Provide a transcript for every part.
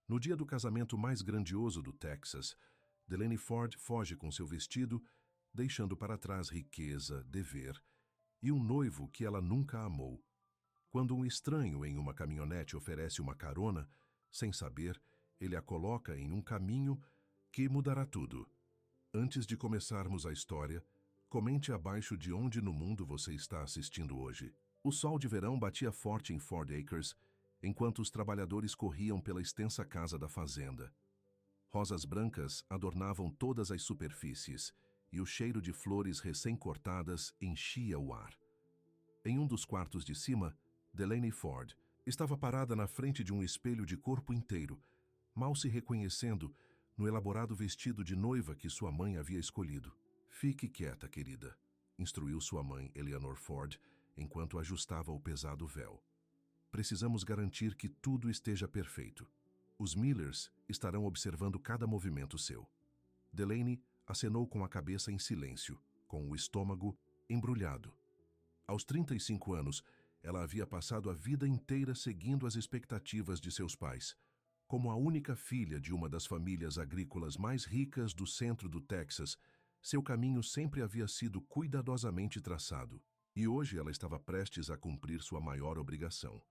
No dia do casamento mais grandioso do Texas, Delaney Ford foge com seu vestido, deixando para trás riqueza, dever e um noivo que ela nunca amou. Quando um estranho em uma caminhonete oferece uma carona, sem saber, ele a coloca em um caminho que mudará tudo. Antes de começarmos a história, comente abaixo de onde no mundo você está assistindo hoje. O sol de verão batia forte em Ford Acres, enquanto os trabalhadores corriam pela extensa casa da fazenda. Rosas brancas adornavam todas as superfícies, e o cheiro de flores recém-cortadas enchia o ar. Em um dos quartos de cima, Delaney Ford estava parada na frente de um espelho de corpo inteiro, mal se reconhecendo no elaborado vestido de noiva que sua mãe havia escolhido. "Fique quieta, querida", instruiu sua mãe, Eleanor Ford, enquanto ajustava o pesado véu. "Precisamos garantir que tudo esteja perfeito. Os Millers estarão observando cada movimento seu." Delaney acenou com a cabeça em silêncio, com o estômago embrulhado. Aos 35 anos, ela havia passado a vida inteira seguindo as expectativas de seus pais. Como a única filha de uma das famílias agrícolas mais ricas do centro do Texas, seu caminho sempre havia sido cuidadosamente traçado. E hoje ela estava prestes a cumprir sua maior obrigação: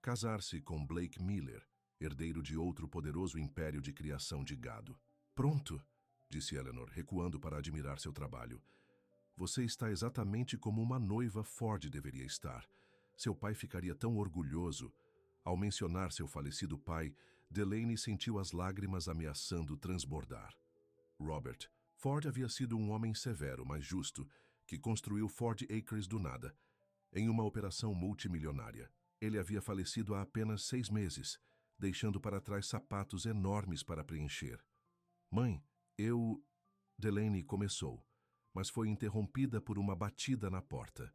casar-se com Blake Miller, herdeiro de outro poderoso império de criação de gado. "Pronto", disse Eleanor, recuando para admirar seu trabalho. "Você está exatamente como uma noiva Ford deveria estar. Seu pai ficaria tão orgulhoso." Ao mencionar seu falecido pai, Delaney sentiu as lágrimas ameaçando transbordar. Robert Ford havia sido um homem severo, mas justo, que construiu Ford Acres do nada, em uma operação multimilionária. Ele havia falecido há apenas 6 meses, deixando para trás sapatos enormes para preencher. "Mãe, Delaney começou, mas foi interrompida por uma batida na porta.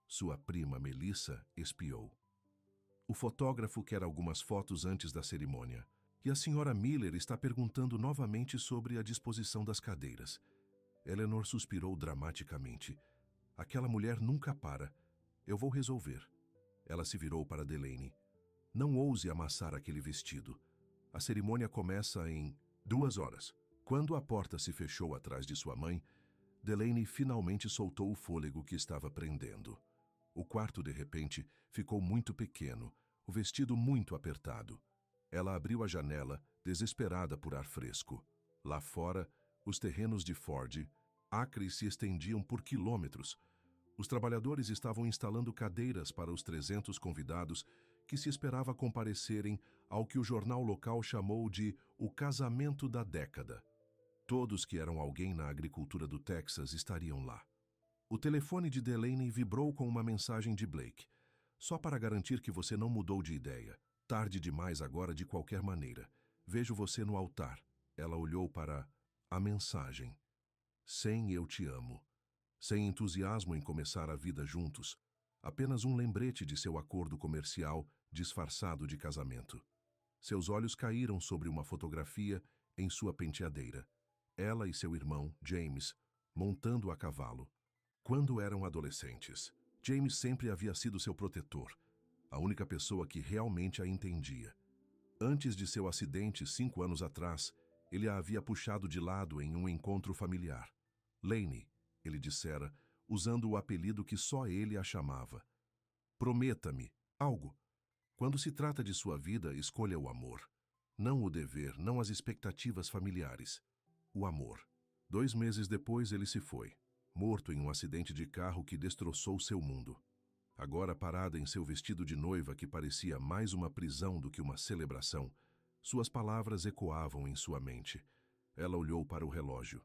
Sua prima Melissa espiou. "O fotógrafo quer algumas fotos antes da cerimônia. E a senhora Miller está perguntando novamente sobre a disposição das cadeiras." Eleanor suspirou dramaticamente. "Aquela mulher nunca para. Eu vou resolver." Ela se virou para Delaney. "Não ouse amassar aquele vestido. A cerimônia começa em 2 horas." Quando a porta se fechou atrás de sua mãe, Delaney finalmente soltou o fôlego que estava prendendo. O quarto, de repente, ficou muito pequeno, o vestido muito apertado. Ela abriu a janela, desesperada por ar fresco. Lá fora, os terrenos de Ford Acres se estendiam por quilômetros. Os trabalhadores estavam instalando cadeiras para os 300 convidados que se esperava comparecerem ao que o jornal local chamou de o casamento da década. Todos que eram alguém na agricultura do Texas estariam lá. O telefone de Delaney vibrou com uma mensagem de Blake. "Só para garantir que você não mudou de ideia. Tarde demais agora de qualquer maneira. Vejo você no altar." Ela olhou para a mensagem. "Sem eu te amo." Sem entusiasmo em começar a vida juntos. Apenas um lembrete de seu acordo comercial disfarçado de casamento. Seus olhos caíram sobre uma fotografia em sua penteadeira. Ela e seu irmão, James, montando a cavalo. Quando eram adolescentes, James sempre havia sido seu protetor, a única pessoa que realmente a entendia. Antes de seu acidente 5 anos atrás, ele a havia puxado de lado em um encontro familiar. "Laney", ele dissera, usando o apelido que só ele a chamava. "Prometa-me algo. Quando se trata de sua vida, escolha o amor. Não o dever, não as expectativas familiares. O amor." 2 meses depois ele se foi, morto em um acidente de carro que destroçou seu mundo. Agora parada em seu vestido de noiva que parecia mais uma prisão do que uma celebração, suas palavras ecoavam em sua mente. Ela olhou para o relógio.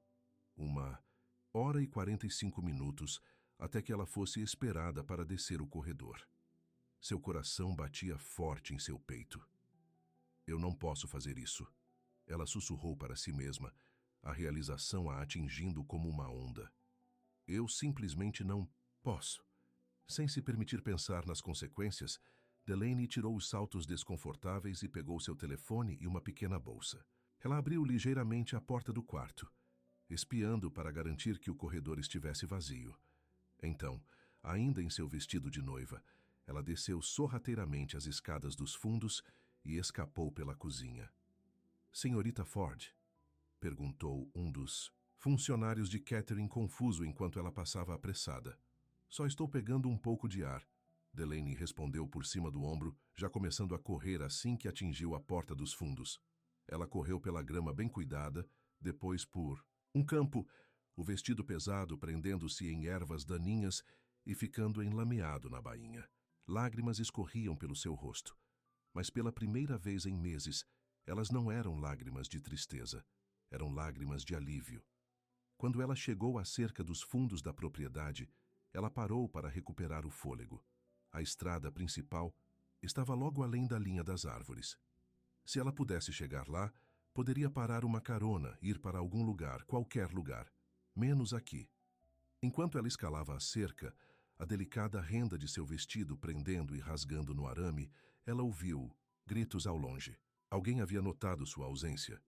1h45 até que ela fosse esperada para descer o corredor. Seu coração batia forte em seu peito. "Eu não posso fazer isso." Ela sussurrou para si mesma, a realização a atingindo como uma onda. "Eu simplesmente não posso." Sem se permitir pensar nas consequências, Delaney tirou os saltos desconfortáveis e pegou seu telefone e uma pequena bolsa. Ela abriu ligeiramente a porta do quarto, espiando para garantir que o corredor estivesse vazio. Então, ainda em seu vestido de noiva, ela desceu sorrateiramente as escadas dos fundos e escapou pela cozinha. Senhorita Ford? Perguntou um dos funcionários de Catherine confuso enquanto ela passava apressada. Só estou pegando um pouco de ar. Delaney respondeu por cima do ombro, já começando a correr assim que atingiu a porta dos fundos. Ela correu pela grama bem cuidada, depois por um campo, o vestido pesado prendendo-se em ervas daninhas e ficando enlameado na bainha. Lágrimas escorriam pelo seu rosto, mas pela primeira vez em meses, elas não eram lágrimas de tristeza, eram lágrimas de alívio. Quando ela chegou à cerca dos fundos da propriedade, ela parou para recuperar o fôlego. A estrada principal estava logo além da linha das árvores. Se ela pudesse chegar lá, poderia parar uma carona, ir para algum lugar, qualquer lugar, menos aqui. Enquanto ela escalava a cerca, a delicada renda de seu vestido prendendo e rasgando no arame, ela ouviu gritos ao longe. Alguém havia notado sua ausência.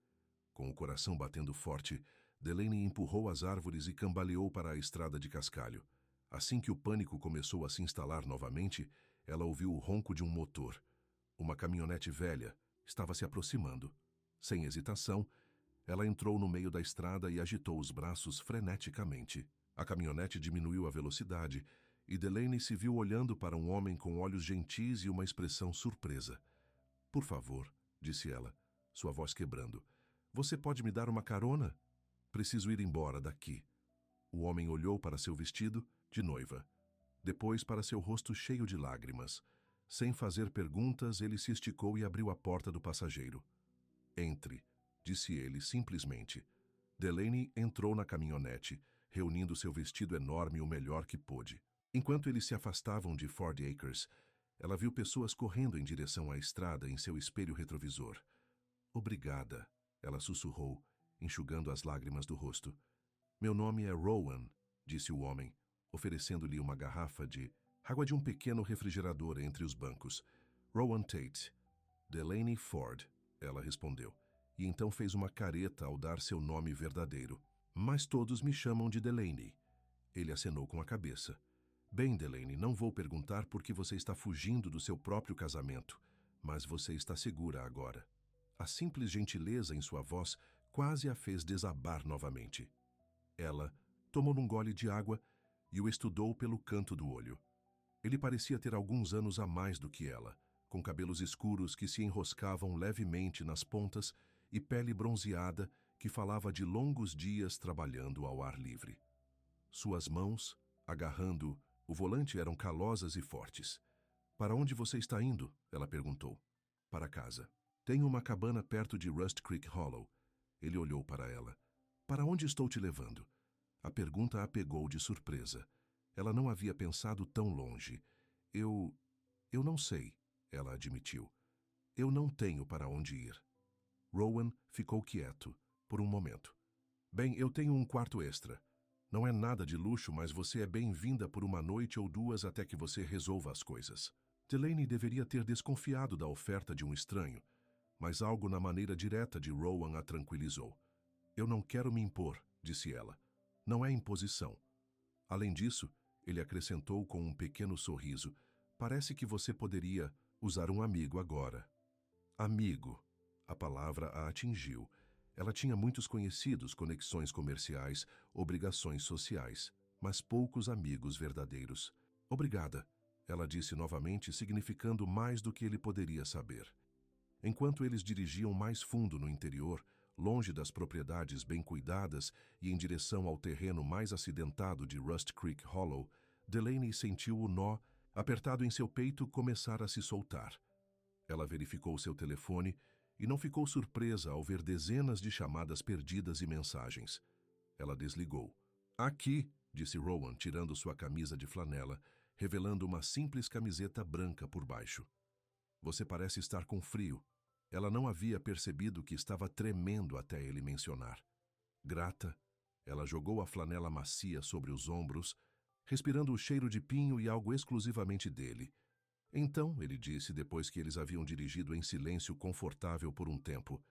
Com o coração batendo forte, Delaney empurrou as árvores e cambaleou para a estrada de cascalho. Assim que o pânico começou a se instalar novamente, ela ouviu o ronco de um motor. Uma caminhonete velha estava se aproximando. Sem hesitação, ela entrou no meio da estrada e agitou os braços freneticamente. A caminhonete diminuiu a velocidade e Delaney se viu olhando para um homem com olhos gentis e uma expressão surpresa. "Por favor", disse ela, sua voz quebrando. "Você pode me dar uma carona? Preciso ir embora daqui." O homem olhou para seu vestido de noiva, depois para seu rosto cheio de lágrimas. Sem fazer perguntas, ele se esticou e abriu a porta do passageiro. "Entre", disse ele simplesmente. Delaney entrou na caminhonete, reunindo seu vestido enorme o melhor que pôde. Enquanto eles se afastavam de Ford Acres, ela viu pessoas correndo em direção à estrada em seu espelho retrovisor. "Obrigada", ela sussurrou, enxugando as lágrimas do rosto. "Meu nome é Rowan", disse o homem, oferecendo-lhe uma garrafa de água de um pequeno refrigerador entre os bancos. "Rowan Tate." "Delaney Ford", ela respondeu, e então fez uma careta ao dar seu nome verdadeiro. "Mas todos me chamam de Delaney." Ele acenou com a cabeça. "Bem, Delaney, não vou perguntar por que você está fugindo do seu próprio casamento, mas você está segura agora." A simples gentileza em sua voz quase a fez desabar novamente. Ela tomou um gole de água e o estudou pelo canto do olho. Ele parecia ter alguns anos a mais do que ela, com cabelos escuros que se enroscavam levemente nas pontas e pele bronzeada que falava de longos dias trabalhando ao ar livre. Suas mãos, agarrando o volante, eram calosas e fortes. "Para onde você está indo?" ela perguntou. "Para casa. Tenho uma cabana perto de Rust Creek Hollow." Ele olhou para ela. "Para onde estou te levando?" A pergunta a pegou de surpresa. Ela não havia pensado tão longe. Eu não sei", ela admitiu. "Eu não tenho para onde ir." Rowan ficou quieto, por um momento. "Bem, eu tenho um quarto extra. Não é nada de luxo, mas você é bem-vinda por uma noite ou duas até que você resolva as coisas." Delaney deveria ter desconfiado da oferta de um estranho, mas algo na maneira direta de Rowan a tranquilizou. "Eu não quero me impor", disse ela. "Não é imposição." Além disso, ele acrescentou com um pequeno sorriso, "parece que você poderia usar um amigo agora." Amigo. A palavra a atingiu. Ela tinha muitos conhecidos, conexões comerciais, obrigações sociais, mas poucos amigos verdadeiros. "Obrigada", ela disse novamente, significando mais do que ele poderia saber. Enquanto eles dirigiam mais fundo no interior, longe das propriedades bem cuidadas e em direção ao terreno mais acidentado de Rust Creek Hollow, Delaney sentiu o nó apertado em seu peito começar a se soltar. Ela verificou seu telefone e não ficou surpresa ao ver dezenas de chamadas perdidas e mensagens. Ela desligou. "Aqui", disse Rowan, tirando sua camisa de flanela, revelando uma simples camiseta branca por baixo. "Você parece estar com frio." Ela não havia percebido que estava tremendo até ele mencionar. "Grata." Ela jogou a flanela macia sobre os ombros, respirando o cheiro de pinho e algo exclusivamente dele. "Então", ele disse depois que eles haviam dirigido em silêncio confortável por um tempo,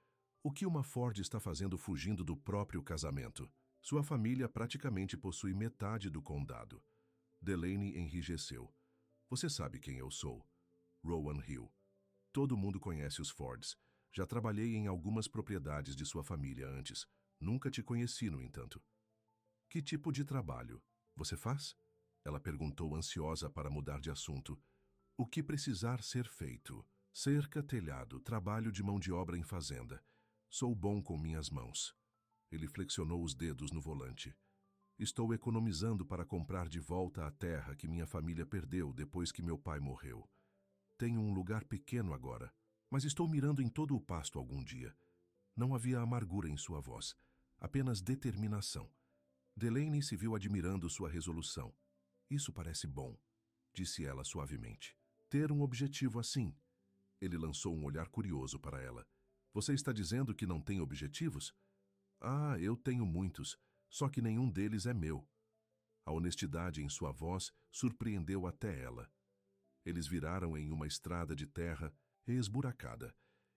"o que uma Ford está fazendo fugindo do próprio casamento? Sua família praticamente possui metade do condado." Delaney enrijeceu. "Você sabe quem eu sou." Rowan riu. "Todo mundo conhece os Fords, Já trabalhei em algumas propriedades de sua família antes. Nunca te conheci, no entanto. Que tipo de trabalho você faz? Ela perguntou, ansiosa para mudar de assunto. O que precisar ser feito? Cerca, telhado, trabalho de mão de obra em fazenda. Sou bom com minhas mãos. Ele flexionou os dedos no volante. Estou economizando para comprar de volta a terra que minha família perdeu depois que meu pai morreu. Tenho um lugar pequeno agora, mas estou mirando em todo o pasto algum dia. Não havia amargura em sua voz, apenas determinação. Delaney se viu admirando sua resolução. Isso parece bom, disse ela suavemente. Ter um objetivo assim. Ele lançou um olhar curioso para ela. Você está dizendo que não tem objetivos? Ah, eu tenho muitos, só que nenhum deles é meu. A honestidade em sua voz surpreendeu até ela. Eles viraram em uma estrada de terra esburacada,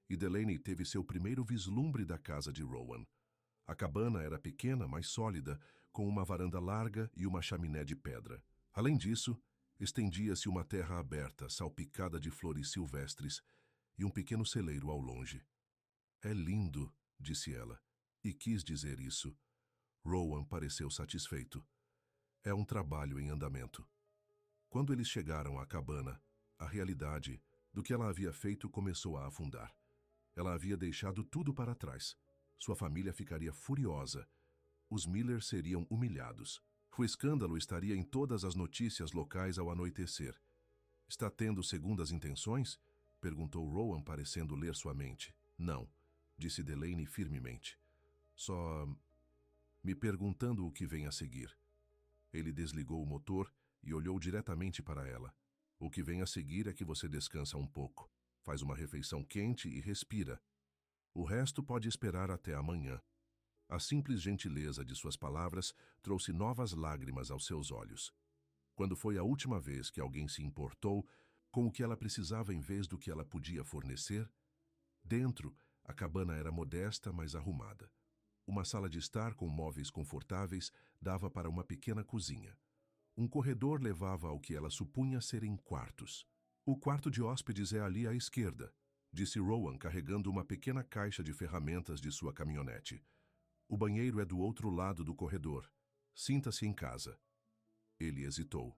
e Delaney teve seu primeiro vislumbre da casa de Rowan. A cabana era pequena, mas sólida, com uma varanda larga e uma chaminé de pedra. Além disso, estendia-se uma terra aberta, salpicada de flores silvestres, e um pequeno celeiro ao longe. É lindo, disse ela, e quis dizer isso. Rowan pareceu satisfeito. É um trabalho em andamento. Quando eles chegaram à cabana, a realidade do que ela havia feito começou a afundar. Ela havia deixado tudo para trás. Sua família ficaria furiosa. Os Miller seriam humilhados. O escândalo estaria em todas as notícias locais ao anoitecer. Está tendo segundas intenções? Perguntou Rowan, parecendo ler sua mente. Não, disse Delaney firmemente. Só me perguntando o que vem a seguir. Ele desligou o motor e olhou diretamente para ela. O que vem a seguir é que você descansa um pouco, faz uma refeição quente e respira. O resto pode esperar até amanhã. A simples gentileza de suas palavras trouxe novas lágrimas aos seus olhos. Quando foi a última vez que alguém se importou com o que ela precisava em vez do que ela podia fornecer? Dentro, a cabana era modesta, mas arrumada. Uma sala de estar com móveis confortáveis dava para uma pequena cozinha. Um corredor levava ao que ela supunha serem quartos. O quarto de hóspedes é ali à esquerda, disse Rowan, carregando uma pequena caixa de ferramentas de sua caminhonete. O banheiro é do outro lado do corredor. Sinta-se em casa. Ele hesitou.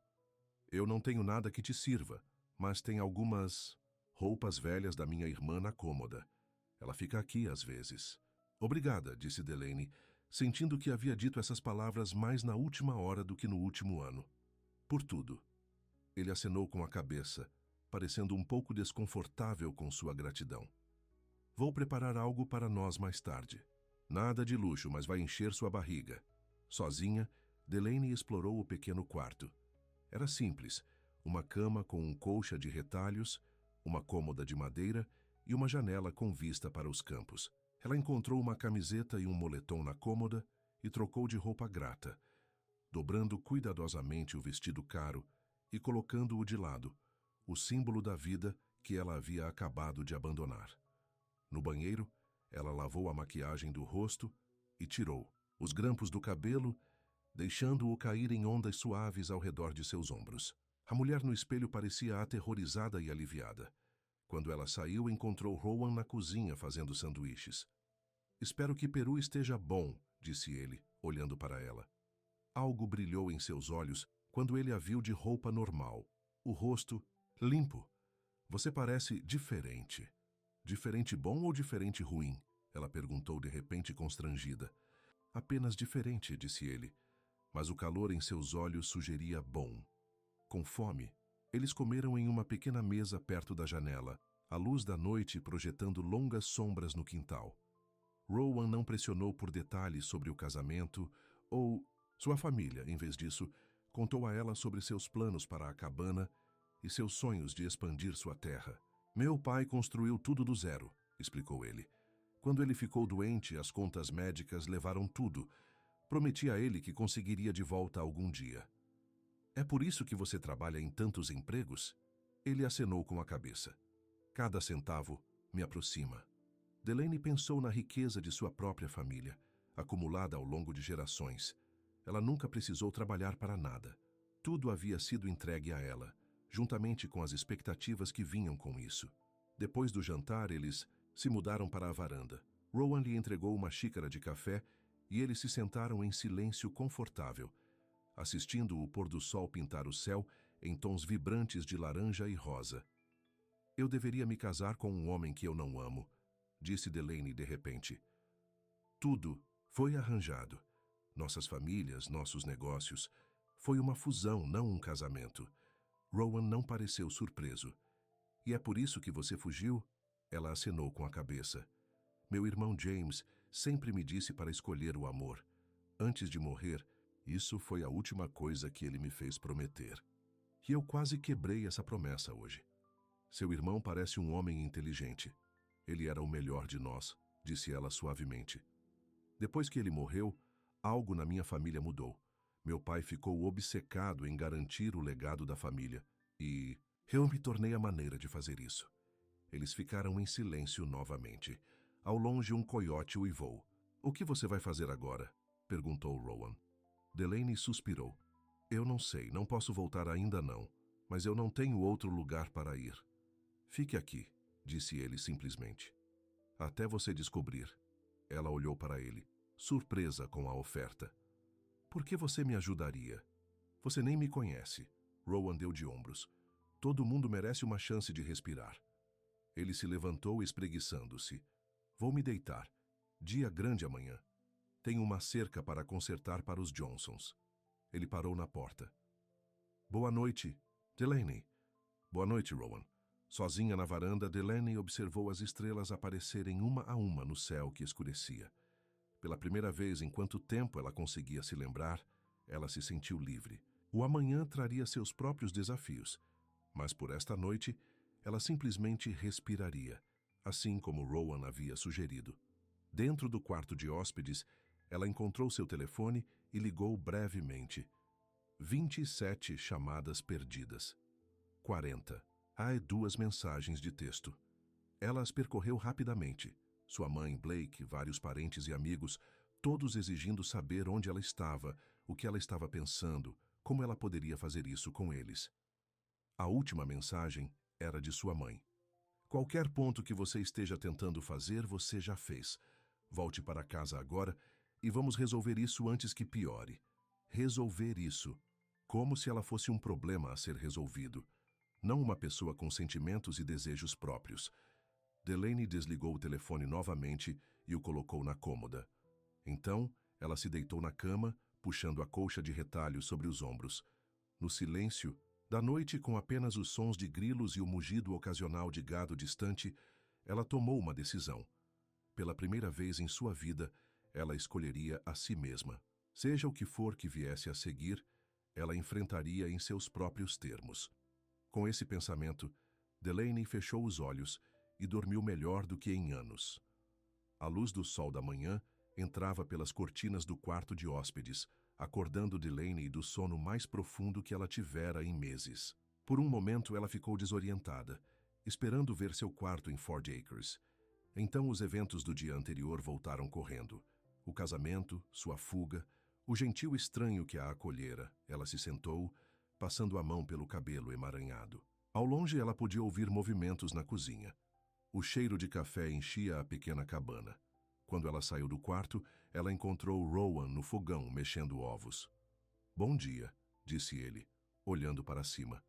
Eu não tenho nada que te sirva, mas tem algumas roupas velhas da minha irmã na cômoda. Ela fica aqui às vezes. Obrigada, disse Delaney, sentindo que havia dito essas palavras mais na última hora do que no último ano. Por tudo. Ele acenou com a cabeça, parecendo um pouco desconfortável com sua gratidão. Vou preparar algo para nós mais tarde. Nada de luxo, mas vai encher sua barriga. Sozinha, Delaney explorou o pequeno quarto. Era simples, uma cama com um colcha de retalhos, uma cômoda de madeira e uma janela com vista para os campos. Ela encontrou uma camiseta e um moletom na cômoda e trocou de roupa grata, dobrando cuidadosamente o vestido caro e colocando-o de lado, o símbolo da vida que ela havia acabado de abandonar. No banheiro, ela lavou a maquiagem do rosto e tirou os grampos do cabelo, deixando-o cair em ondas suaves ao redor de seus ombros. A mulher no espelho parecia aterrorizada e aliviada. Quando ela saiu, encontrou Rowan na cozinha fazendo sanduíches. Espero que Peru esteja bom, disse ele, olhando para ela. Algo brilhou em seus olhos quando ele a viu de roupa normal, o rosto limpo. Você parece diferente. Diferente bom ou diferente ruim? Ela perguntou de repente constrangida. Apenas diferente, disse ele, mas o calor em seus olhos sugeria bom. Com fome, eles comeram em uma pequena mesa perto da janela, a luz da noite projetando longas sombras no quintal. Rowan não pressionou por detalhes sobre o casamento ou sua família. Em vez disso, contou a ela sobre seus planos para a cabana e seus sonhos de expandir sua terra. Meu pai construiu tudo do zero, explicou ele. Quando ele ficou doente, as contas médicas levaram tudo. Prometi a ele que conseguiria de volta algum dia. É por isso que você trabalha em tantos empregos? Ele acenou com a cabeça. Cada centavo me aproxima. Delaney pensou na riqueza de sua própria família, acumulada ao longo de gerações. Ela nunca precisou trabalhar para nada. Tudo havia sido entregue a ela, juntamente com as expectativas que vinham com isso. Depois do jantar, eles Se mudaram para a varanda. Rowan lhe entregou uma xícara de café e eles se sentaram em silêncio confortável, assistindo o pôr do sol pintar o céu em tons vibrantes de laranja e rosa. Eu deveria me casar com um homem que eu não amo, disse Delaney de repente. Tudo foi arranjado. Nossas famílias, nossos negócios. Foi uma fusão, não um casamento. Rowan não pareceu surpreso. E é por isso que você fugiu? Ela acenou com a cabeça. Meu irmão James sempre me disse para escolher o amor. Antes de morrer, isso foi a última coisa que ele me fez prometer. E eu quase quebrei essa promessa hoje. Seu irmão parece um homem inteligente. Ele era o melhor de nós, disse ela suavemente. Depois que ele morreu, algo na minha família mudou. Meu pai ficou obcecado em garantir o legado da família e eu me tornei a maneira de fazer isso. Eles ficaram em silêncio novamente. Ao longe, um coiote uivou. O que você vai fazer agora? Perguntou Rowan. Delaney suspirou. Eu não sei, não posso voltar ainda não, mas eu não tenho outro lugar para ir. Fique aqui, disse ele simplesmente. Até você descobrir. Ela olhou para ele, surpresa com a oferta. Por que você me ajudaria? Você nem me conhece. Rowan deu de ombros. Todo mundo merece uma chance de respirar. Ele se levantou espreguiçando-se. Vou me deitar. Dia grande amanhã. Tenho uma cerca para consertar para os Johnsons. Ele parou na porta. Boa noite, Delaney. Boa noite, Rowan. Sozinha na varanda, Delaney observou as estrelas aparecerem uma a uma no céu que escurecia. Pela primeira vez em quanto tempo ela conseguia se lembrar, ela se sentiu livre. O amanhã traria seus próprios desafios, mas por esta noite, ela simplesmente respiraria, assim como Rowan havia sugerido. Dentro do quarto de hóspedes, ela encontrou seu telefone e ligou brevemente. 27 chamadas perdidas. 40. Há 2 mensagens de texto. Ela as percorreu rapidamente. Sua mãe, Blake, vários parentes e amigos, todos exigindo saber onde ela estava, o que ela estava pensando, como ela poderia fazer isso com eles. A última mensagem era de sua mãe. Qualquer ponto que você esteja tentando fazer, você já fez. Volte para casa agora e vamos resolver isso antes que piore. Resolver isso, como se ela fosse um problema a ser resolvido, não uma pessoa com sentimentos e desejos próprios. Delaney desligou o telefone novamente e o colocou na cômoda. Então, ela se deitou na cama, puxando a colcha de retalho sobre os ombros. No silêncio da noite, com apenas os sons de grilos e o mugido ocasional de gado distante, ela tomou uma decisão. Pela primeira vez em sua vida, ela escolheria a si mesma. Seja o que for que viesse a seguir, ela enfrentaria em seus próprios termos. Com esse pensamento, Delaney fechou os olhos e dormiu melhor do que em anos. A luz do sol da manhã entrava pelas cortinas do quarto de hóspedes, acordando Delaney do sono mais profundo que ela tivera em meses. Por um momento ela ficou desorientada, esperando ver seu quarto em Ford Acres. Então os eventos do dia anterior voltaram correndo. O casamento, sua fuga, o gentil estranho que a acolhera. Ela se sentou, passando a mão pelo cabelo emaranhado. Ao longe ela podia ouvir movimentos na cozinha. O cheiro de café enchia a pequena cabana. Quando ela saiu do quarto, ela encontrou Rowan no fogão, mexendo ovos. Bom dia, disse ele, olhando para cima.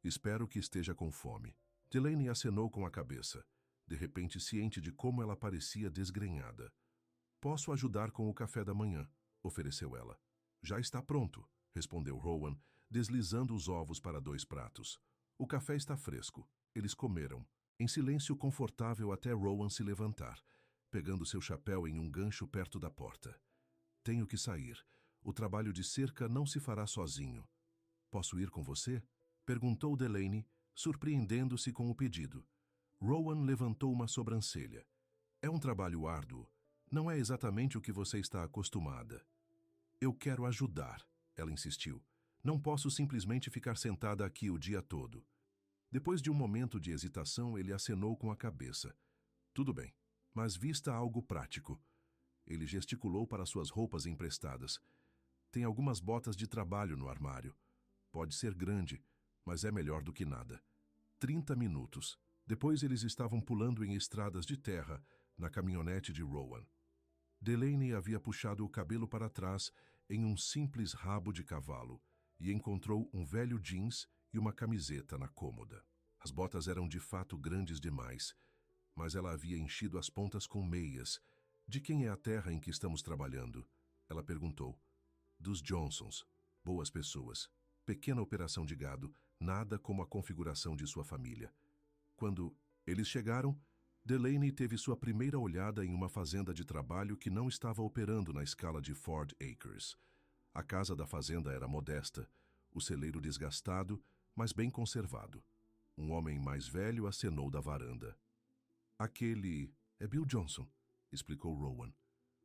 Espero que esteja com fome. Delaney acenou com a cabeça, de repente ciente de como ela parecia desgrenhada. Posso ajudar com o café da manhã, ofereceu ela. Já está pronto, respondeu Rowan, deslizando os ovos para 2 pratos. O café está fresco. Eles comeram, em silêncio confortável até Rowan se levantar, pegando seu chapéu em um gancho perto da porta. Tenho que sair. O trabalho de cerca não se fará sozinho. Posso ir com você? Perguntou Delaney, surpreendendo-se com o pedido. Rowan levantou uma sobrancelha. É um trabalho árduo. Não é exatamente o que você está acostumada. Eu quero ajudar, ela insistiu. Não posso simplesmente ficar sentada aqui o dia todo. Depois de um momento de hesitação, ele acenou com a cabeça. Tudo bem, mas vista algo prático. Ele gesticulou para suas roupas emprestadas. Tem algumas botas de trabalho no armário. Pode ser grande, mas é melhor do que nada. 30 minutos. Depois eles estavam pulando em estradas de terra, na caminhonete de Rowan. Delaney havia puxado o cabelo para trás em um simples rabo de cavalo e encontrou um velho jeans e uma camiseta na cômoda. As botas eram de fato grandes demais, mas ela havia enchido as pontas com meias. De quem é a terra em que estamos trabalhando? Ela perguntou. Dos Johnsons. Boas pessoas. Pequena operação de gado, nada como a configuração de sua família. Quando eles chegaram, Delaney teve sua primeira olhada em uma fazenda de trabalho que não estava operando na escala de Ford Acres. A casa da fazenda era modesta, o celeiro desgastado, mas bem conservado. Um homem mais velho acenou da varanda. Aquele é Bill Johnson, explicou Rowan.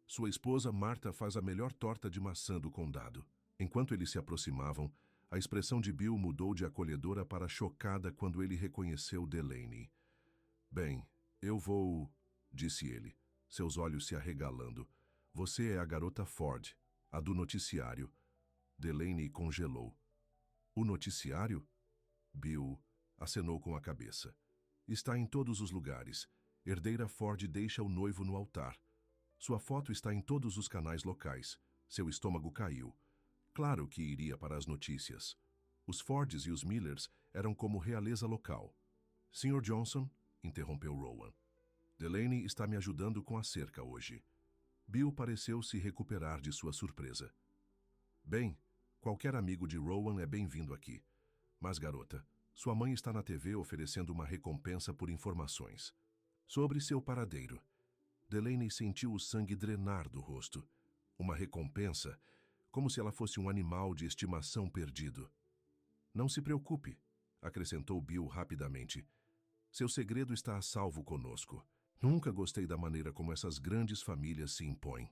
Sua esposa Martha faz a melhor torta de maçã do condado. Enquanto eles se aproximavam, a expressão de Bill mudou de acolhedora para chocada quando ele reconheceu Delaney. Bem, eu vou, disse ele, seus olhos se arregalando. Você é a garota Ford, a do noticiário. Delaney congelou. O noticiário? Bill acenou com a cabeça. Está em todos os lugares. Herdeira Ford deixa o noivo no altar. Sua foto está em todos os canais locais. Seu estômago caiu. Claro que iria para as notícias. Os Fords e os Millers eram como realeza local. Sr. Johnson, interrompeu Rowan. Delaney está me ajudando com a cerca hoje. Bill pareceu se recuperar de sua surpresa. Bem, qualquer amigo de Rowan é bem-vindo aqui. Mas, garota, sua mãe está na TV oferecendo uma recompensa por informações. Sobre seu paradeiro. Delaney sentiu o sangue drenar do rosto. Uma recompensa, como se ela fosse um animal de estimação perdido. Não se preocupe, acrescentou Bill rapidamente. Seu segredo está a salvo conosco. Nunca gostei da maneira como essas grandes famílias se impõem.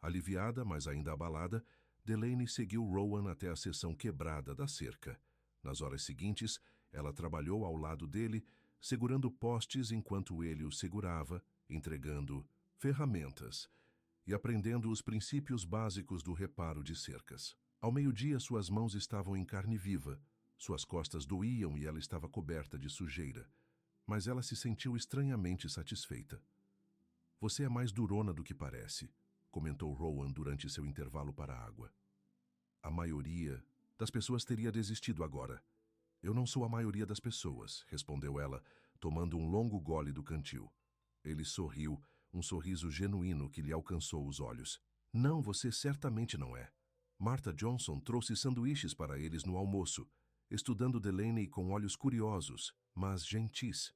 Aliviada, mas ainda abalada, Delaney seguiu Rowan até a seção quebrada da cerca. Nas horas seguintes, ela trabalhou ao lado dele, segurando postes enquanto ele o segurava, entregando ferramentas e aprendendo os princípios básicos do reparo de cercas. Ao meio-dia, suas mãos estavam em carne viva, suas costas doíam e ela estava coberta de sujeira, mas ela se sentiu estranhamente satisfeita. Você é mais durona do que parece, comentou Rowan durante seu intervalo para a água. A maioria das pessoas teria desistido agora. Eu não sou a maioria das pessoas, respondeu ela, tomando um longo gole do cantil. Ele sorriu, um sorriso genuíno que lhe alcançou os olhos. Não, você certamente não é. Martha Johnson trouxe sanduíches para eles no almoço, estudando Delaney com olhos curiosos, mas gentis.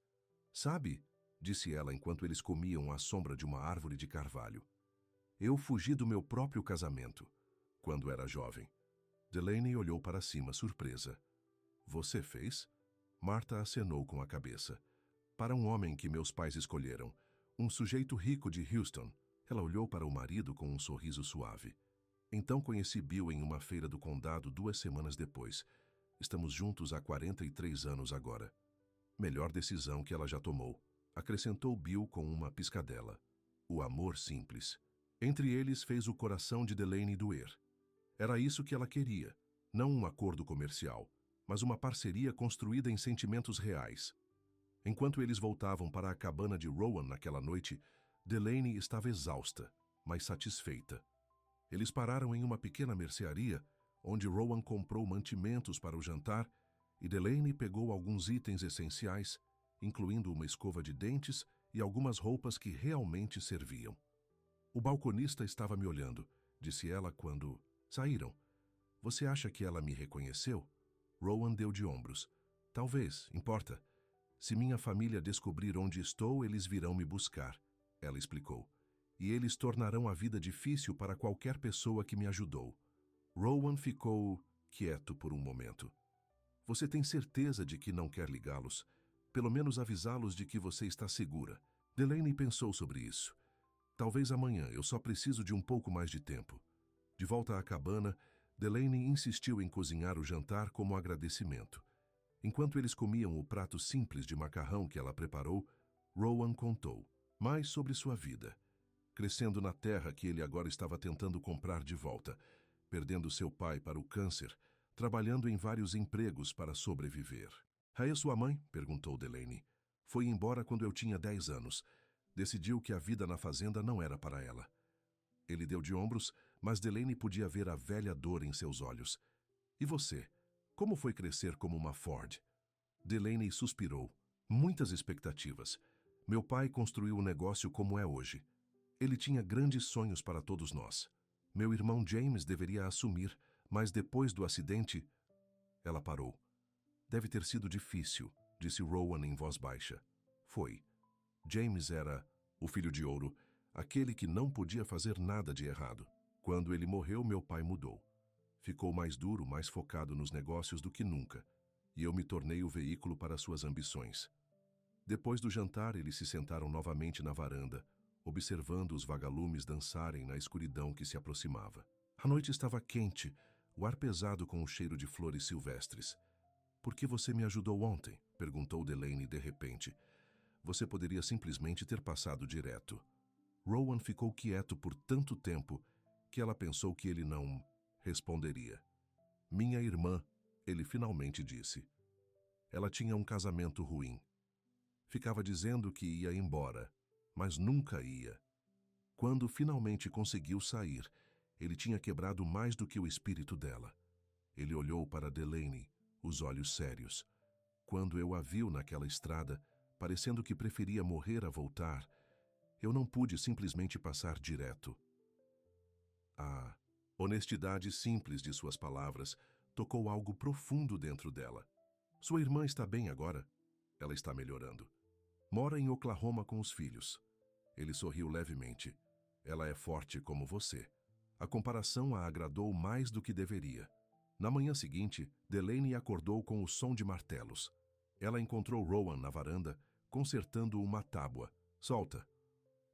Sabe, disse ela enquanto eles comiam à sombra de uma árvore de carvalho. Eu fugi do meu próprio casamento, quando era jovem. Delaney olhou para cima, surpresa. Você fez? Martha acenou com a cabeça. Para um homem que meus pais escolheram, um sujeito rico de Houston. Ela olhou para o marido com um sorriso suave. Então conheci Bill em uma feira do condado 2 semanas depois. Estamos juntos há 43 anos agora. Melhor decisão que ela já tomou, acrescentou Bill com uma piscadela. O amor simples. Entre eles fez o coração de Delaney doer. Era isso que ela queria, não um acordo comercial, mas uma parceria construída em sentimentos reais. Enquanto eles voltavam para a cabana de Rowan naquela noite, Delaney estava exausta, mas satisfeita. Eles pararam em uma pequena mercearia, onde Rowan comprou mantimentos para o jantar e Delaney pegou alguns itens essenciais, incluindo uma escova de dentes e algumas roupas que realmente serviam. O balconista estava me olhando, disse ela quando saíram. Você acha que ela me reconheceu? Rowan deu de ombros. Talvez, importa. Se minha família descobrir onde estou, eles virão me buscar, ela explicou. E eles tornarão a vida difícil para qualquer pessoa que me ajudou. Rowan ficou quieto por um momento. Você tem certeza de que não quer ligá-los? Pelo menos avisá-los de que você está segura. Delaney pensou sobre isso. Talvez amanhã, eu só preciso de um pouco mais de tempo. De volta à cabana, Delaney insistiu em cozinhar o jantar como agradecimento. Enquanto eles comiam o prato simples de macarrão que ela preparou, Rowan contou mais sobre sua vida, crescendo na terra que ele agora estava tentando comprar de volta, perdendo seu pai para o câncer, trabalhando em vários empregos para sobreviver. É sua mãe? Perguntou Delaney. Foi embora quando eu tinha 10 anos. Decidiu que a vida na fazenda não era para ela. Ele deu de ombros, mas Delaney podia ver a velha dor em seus olhos. E você? Como foi crescer como uma Ford? Delaney suspirou. Muitas expectativas. Meu pai construiu o negócio como é hoje. Ele tinha grandes sonhos para todos nós. Meu irmão James deveria assumir, mas depois do acidente... Ela parou. Deve ter sido difícil, disse Rowan em voz baixa. Foi. James era o filho de ouro, aquele que não podia fazer nada de errado. Quando ele morreu, meu pai mudou. Ficou mais duro, mais focado nos negócios do que nunca, e eu me tornei o veículo para suas ambições. Depois do jantar, eles se sentaram novamente na varanda, observando os vagalumes dançarem na escuridão que se aproximava. A noite estava quente, o ar pesado com o cheiro de flores silvestres. "Por que você me ajudou ontem?" perguntou Delaney de repente. "Você poderia simplesmente ter passado direto." Rowan ficou quieto por tanto tempo que ela pensou que ele não responderia. "Minha irmã", ele finalmente disse. Ela tinha um casamento ruim. Ficava dizendo que ia embora, mas nunca ia. Quando finalmente conseguiu sair, ele tinha quebrado mais do que o espírito dela. Ele olhou para Delaney, os olhos sérios. Quando eu a viu naquela estrada, parecendo que preferia morrer a voltar, eu não pude simplesmente passar direto. A honestidade simples de suas palavras tocou algo profundo dentro dela. "Sua irmã está bem agora?" "Ela está melhorando. Mora em Oklahoma com os filhos." Ele sorriu levemente. "Ela é forte como você." A comparação a agradou mais do que deveria. Na manhã seguinte, Delaney acordou com o som de martelos. Ela encontrou Rowan na varanda, consertando uma tábua. "Solta."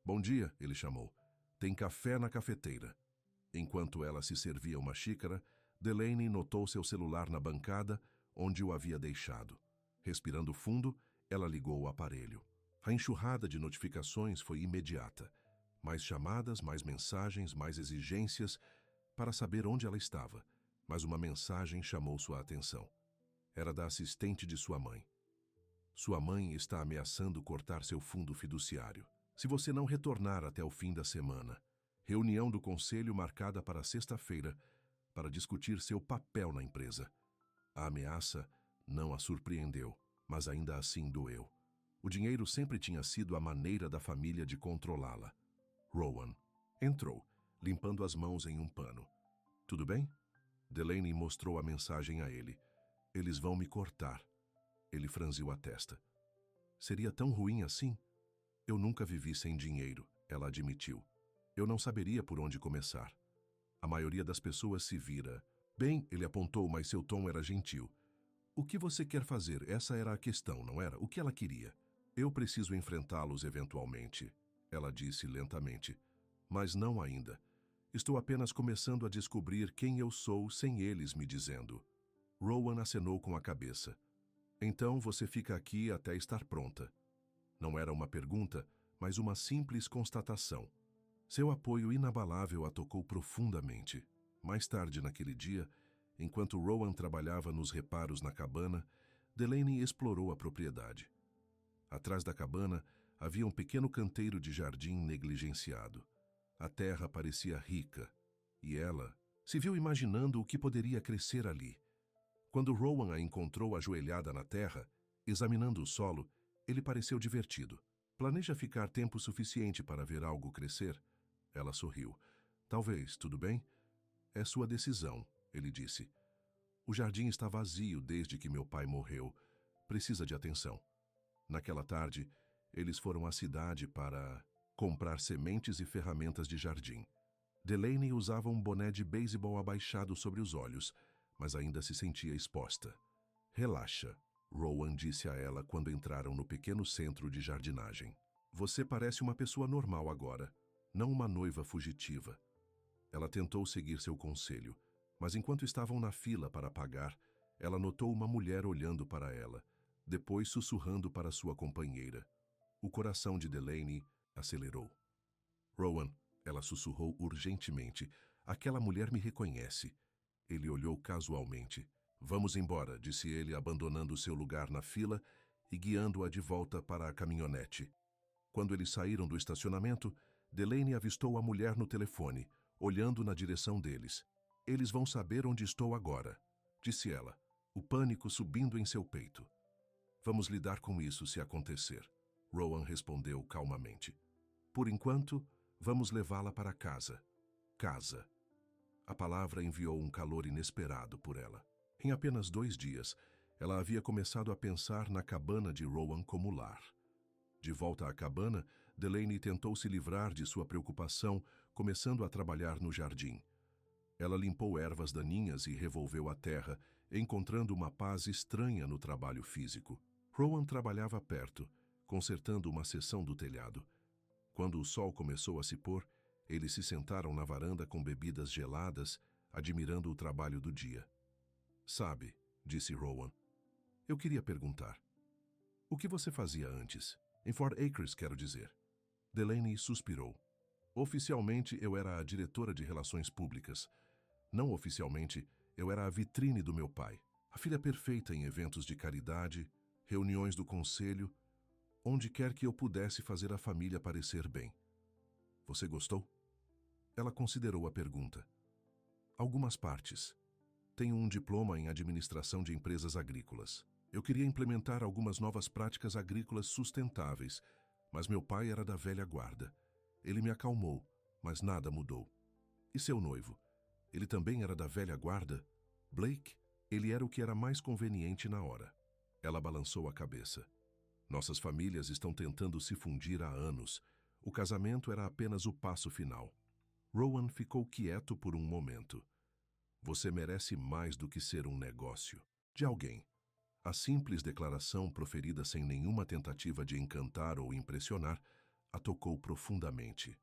"Bom dia," ele chamou. "Tem café na cafeteira." Enquanto ela se servia uma xícara, Delaney notou seu celular na bancada, onde o havia deixado. Respirando fundo, ela ligou o aparelho. A enxurrada de notificações foi imediata. Mais chamadas, mais mensagens, mais exigências para saber onde ela estava. Mas uma mensagem chamou sua atenção. Era da assistente de sua mãe. "Sua mãe está ameaçando cortar seu fundo fiduciário. Se você não retornar até o fim da semana. Reunião do conselho marcada para sexta-feira para discutir seu papel na empresa." A ameaça não a surpreendeu, mas ainda assim doeu. O dinheiro sempre tinha sido a maneira da família de controlá-la. Rowan entrou, limpando as mãos em um pano. "Tudo bem?" Delaney mostrou a mensagem a ele. "Eles vão me cortar." Ele franziu a testa. "Seria tão ruim assim?" "Eu nunca vivi sem dinheiro," ela admitiu. "Eu não saberia por onde começar. A maioria das pessoas se vira." "Bem," ele apontou, mas seu tom era gentil. "O que você quer fazer? Essa era a questão, não era? O que ela queria?" "Eu preciso enfrentá-los eventualmente," ela disse lentamente. "Mas não ainda. Estou apenas começando a descobrir quem eu sou sem eles me dizendo." Rowan acenou com a cabeça. "Então você fica aqui até estar pronta." Não era uma pergunta, mas uma simples constatação. Seu apoio inabalável a tocou profundamente. Mais tarde naquele dia, enquanto Rowan trabalhava nos reparos na cabana, Delaney explorou a propriedade. Atrás da cabana havia um pequeno canteiro de jardim negligenciado. A terra parecia rica, e ela se viu imaginando o que poderia crescer ali. Quando Rowan a encontrou ajoelhada na terra, examinando o solo, ele pareceu divertido. "Planeja ficar tempo suficiente para ver algo crescer?" Ela sorriu. "Talvez, tudo bem?" "É sua decisão," ele disse. "O jardim está vazio desde que meu pai morreu. Precisa de atenção." Naquela tarde, eles foram à cidade para comprar sementes e ferramentas de jardim. Delaney usava um boné de beisebol abaixado sobre os olhos, mas ainda se sentia exposta. "Relaxa," Rowan disse a ela quando entraram no pequeno centro de jardinagem. "Você parece uma pessoa normal agora, não uma noiva fugitiva." Ela tentou seguir seu conselho, mas enquanto estavam na fila para pagar, ela notou uma mulher olhando para ela, depois sussurrando para sua companheira. O coração de Delaney acelerou. "Rowan," ela sussurrou urgentemente, "aquela mulher me reconhece." Ele olhou casualmente. "Vamos embora," disse ele, abandonando seu lugar na fila e guiando-a de volta para a caminhonete. Quando eles saíram do estacionamento, Delaney avistou a mulher no telefone, olhando na direção deles. Eles vão saber onde estou agora, disse ela, o pânico subindo em seu peito. Vamos lidar com isso se acontecer, Rowan respondeu calmamente. Por enquanto, vamos levá-la para casa. Casa. A palavra enviou um calor inesperado por ela. Em apenas 2 dias, ela havia começado a pensar na cabana de Rowan como lar. De volta à cabana, Delaney tentou se livrar de sua preocupação, começando a trabalhar no jardim. Ela limpou ervas daninhas e revolveu a terra, encontrando uma paz estranha no trabalho físico. Rowan trabalhava perto, consertando uma seção do telhado. Quando o sol começou a se pôr, eles se sentaram na varanda com bebidas geladas, admirando o trabalho do dia. Sabe, disse Rowan, eu queria perguntar. O que você fazia antes? Em Fort Acres, quero dizer. Delaney suspirou. Oficialmente, eu era a diretora de relações públicas. Não oficialmente, eu era a vitrine do meu pai. A filha perfeita em eventos de caridade, reuniões do conselho, onde quer que eu pudesse fazer a família parecer bem. Você gostou? Ela considerou a pergunta. Algumas partes. Tenho um diploma em administração de empresas agrícolas. Eu queria implementar algumas novas práticas agrícolas sustentáveis, mas meu pai era da velha guarda. Ele me acalmou, mas nada mudou. E seu noivo? Ele também era da velha guarda? Blake? Ele era o que era mais conveniente na hora. Ela balançou a cabeça. Nossas famílias estão tentando se fundir há anos. O casamento era apenas o passo final. Rowan ficou quieto por um momento. Você merece mais do que ser um negócio. De alguém. A simples declaração proferida sem nenhuma tentativa de encantar ou impressionar a tocou profundamente.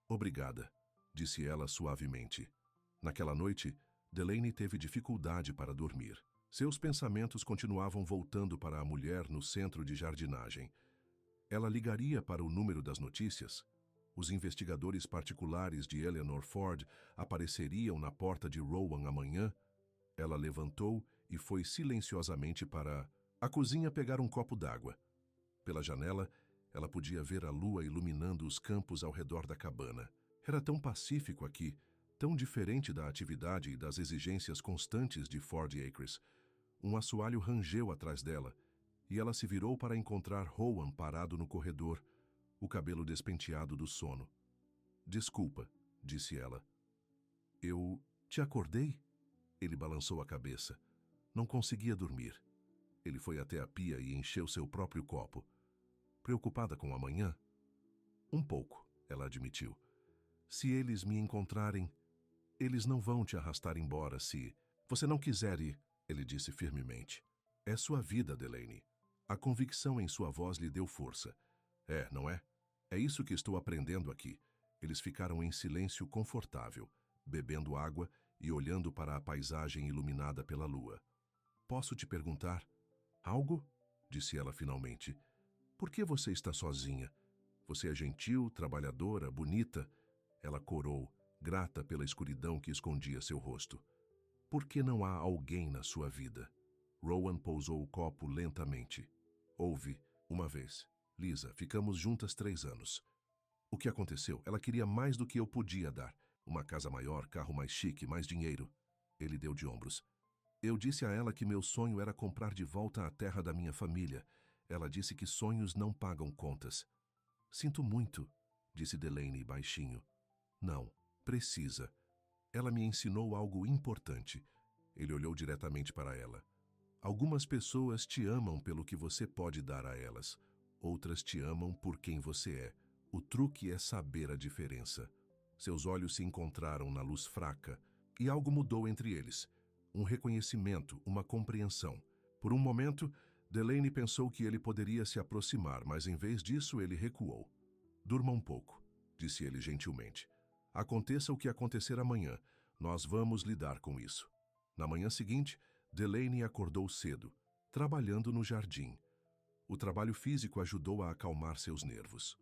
Obrigada, disse ela suavemente. Naquela noite, Delaney teve dificuldade para dormir. Seus pensamentos continuavam voltando para a mulher no centro de jardinagem. Ela ligaria para o número das notícias? Os investigadores particulares de Eleanor Ford apareceriam na porta de Rowan amanhã? Ela levantou e foi silenciosamente para a cozinha pegar um copo d'água. Pela janela, ela podia ver a lua iluminando os campos ao redor da cabana. Era tão pacífico aqui, tão diferente da atividade e das exigências constantes de Fort Acres. Um assoalho rangeu atrás dela, e ela se virou para encontrar Rowan parado no corredor, o cabelo despenteado do sono. Desculpa, disse ela. Eu te acordei? Ele balançou a cabeça. Não conseguia dormir. Ele foi até a pia e encheu seu próprio copo. Preocupada com amanhã? Um pouco, ela admitiu. Se eles me encontrarem, eles não vão te arrastar embora se você não quiser ir, ele disse firmemente. É sua vida, Delaney. A convicção em sua voz lhe deu força. É, não é? É isso que estou aprendendo aqui. Eles ficaram em silêncio confortável, bebendo água e olhando para a paisagem iluminada pela lua. Posso te perguntar? Algo? Disse ela finalmente. Por que você está sozinha? Você é gentil, trabalhadora, bonita? Ela corou, grata pela escuridão que escondia seu rosto. Por que não há alguém na sua vida? Rowan pousou o copo lentamente. Houve, uma vez. Lisa, ficamos juntas 3 anos. O que aconteceu? Ela queria mais do que eu podia dar. Uma casa maior, carro mais chique, mais dinheiro. Ele deu de ombros. Eu disse a ela que meu sonho era comprar de volta a terra da minha família. Ela disse que sonhos não pagam contas. Sinto muito, disse Delaney baixinho. Não, precisa. Ela me ensinou algo importante. Ele olhou diretamente para ela. Algumas pessoas te amam pelo que você pode dar a elas. Outras te amam por quem você é. O truque é saber a diferença. Seus olhos se encontraram na luz fraca e algo mudou entre eles. Um reconhecimento, uma compreensão. Por um momento, Delaney pensou que ele poderia se aproximar, mas em vez disso ele recuou. Durma um pouco, disse ele gentilmente. Aconteça o que acontecer amanhã, nós vamos lidar com isso. Na manhã seguinte, Delaney acordou cedo, trabalhando no jardim. O trabalho físico ajudou a acalmar seus nervos.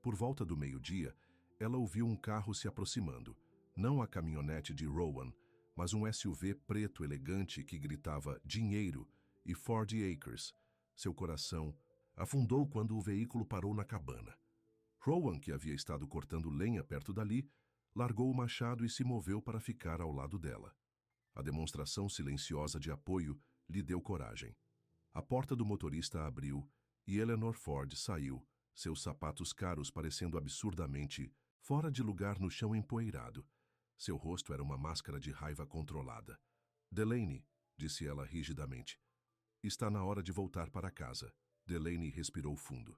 Por volta do meio-dia, ela ouviu um carro se aproximando. Não a caminhonete de Rowan, mas um SUV preto elegante que gritava dinheiro e Fort Acres. Seu coração afundou quando o veículo parou na cabana. Rowan, que havia estado cortando lenha perto dali, largou o machado e se moveu para ficar ao lado dela. A demonstração silenciosa de apoio lhe deu coragem. A porta do motorista abriu e Eleanor Ford saiu, seus sapatos caros parecendo absurdamente fora de lugar no chão empoeirado. Seu rosto era uma máscara de raiva controlada. Delaney, disse ela rigidamente, está na hora de voltar para casa. Delaney respirou fundo.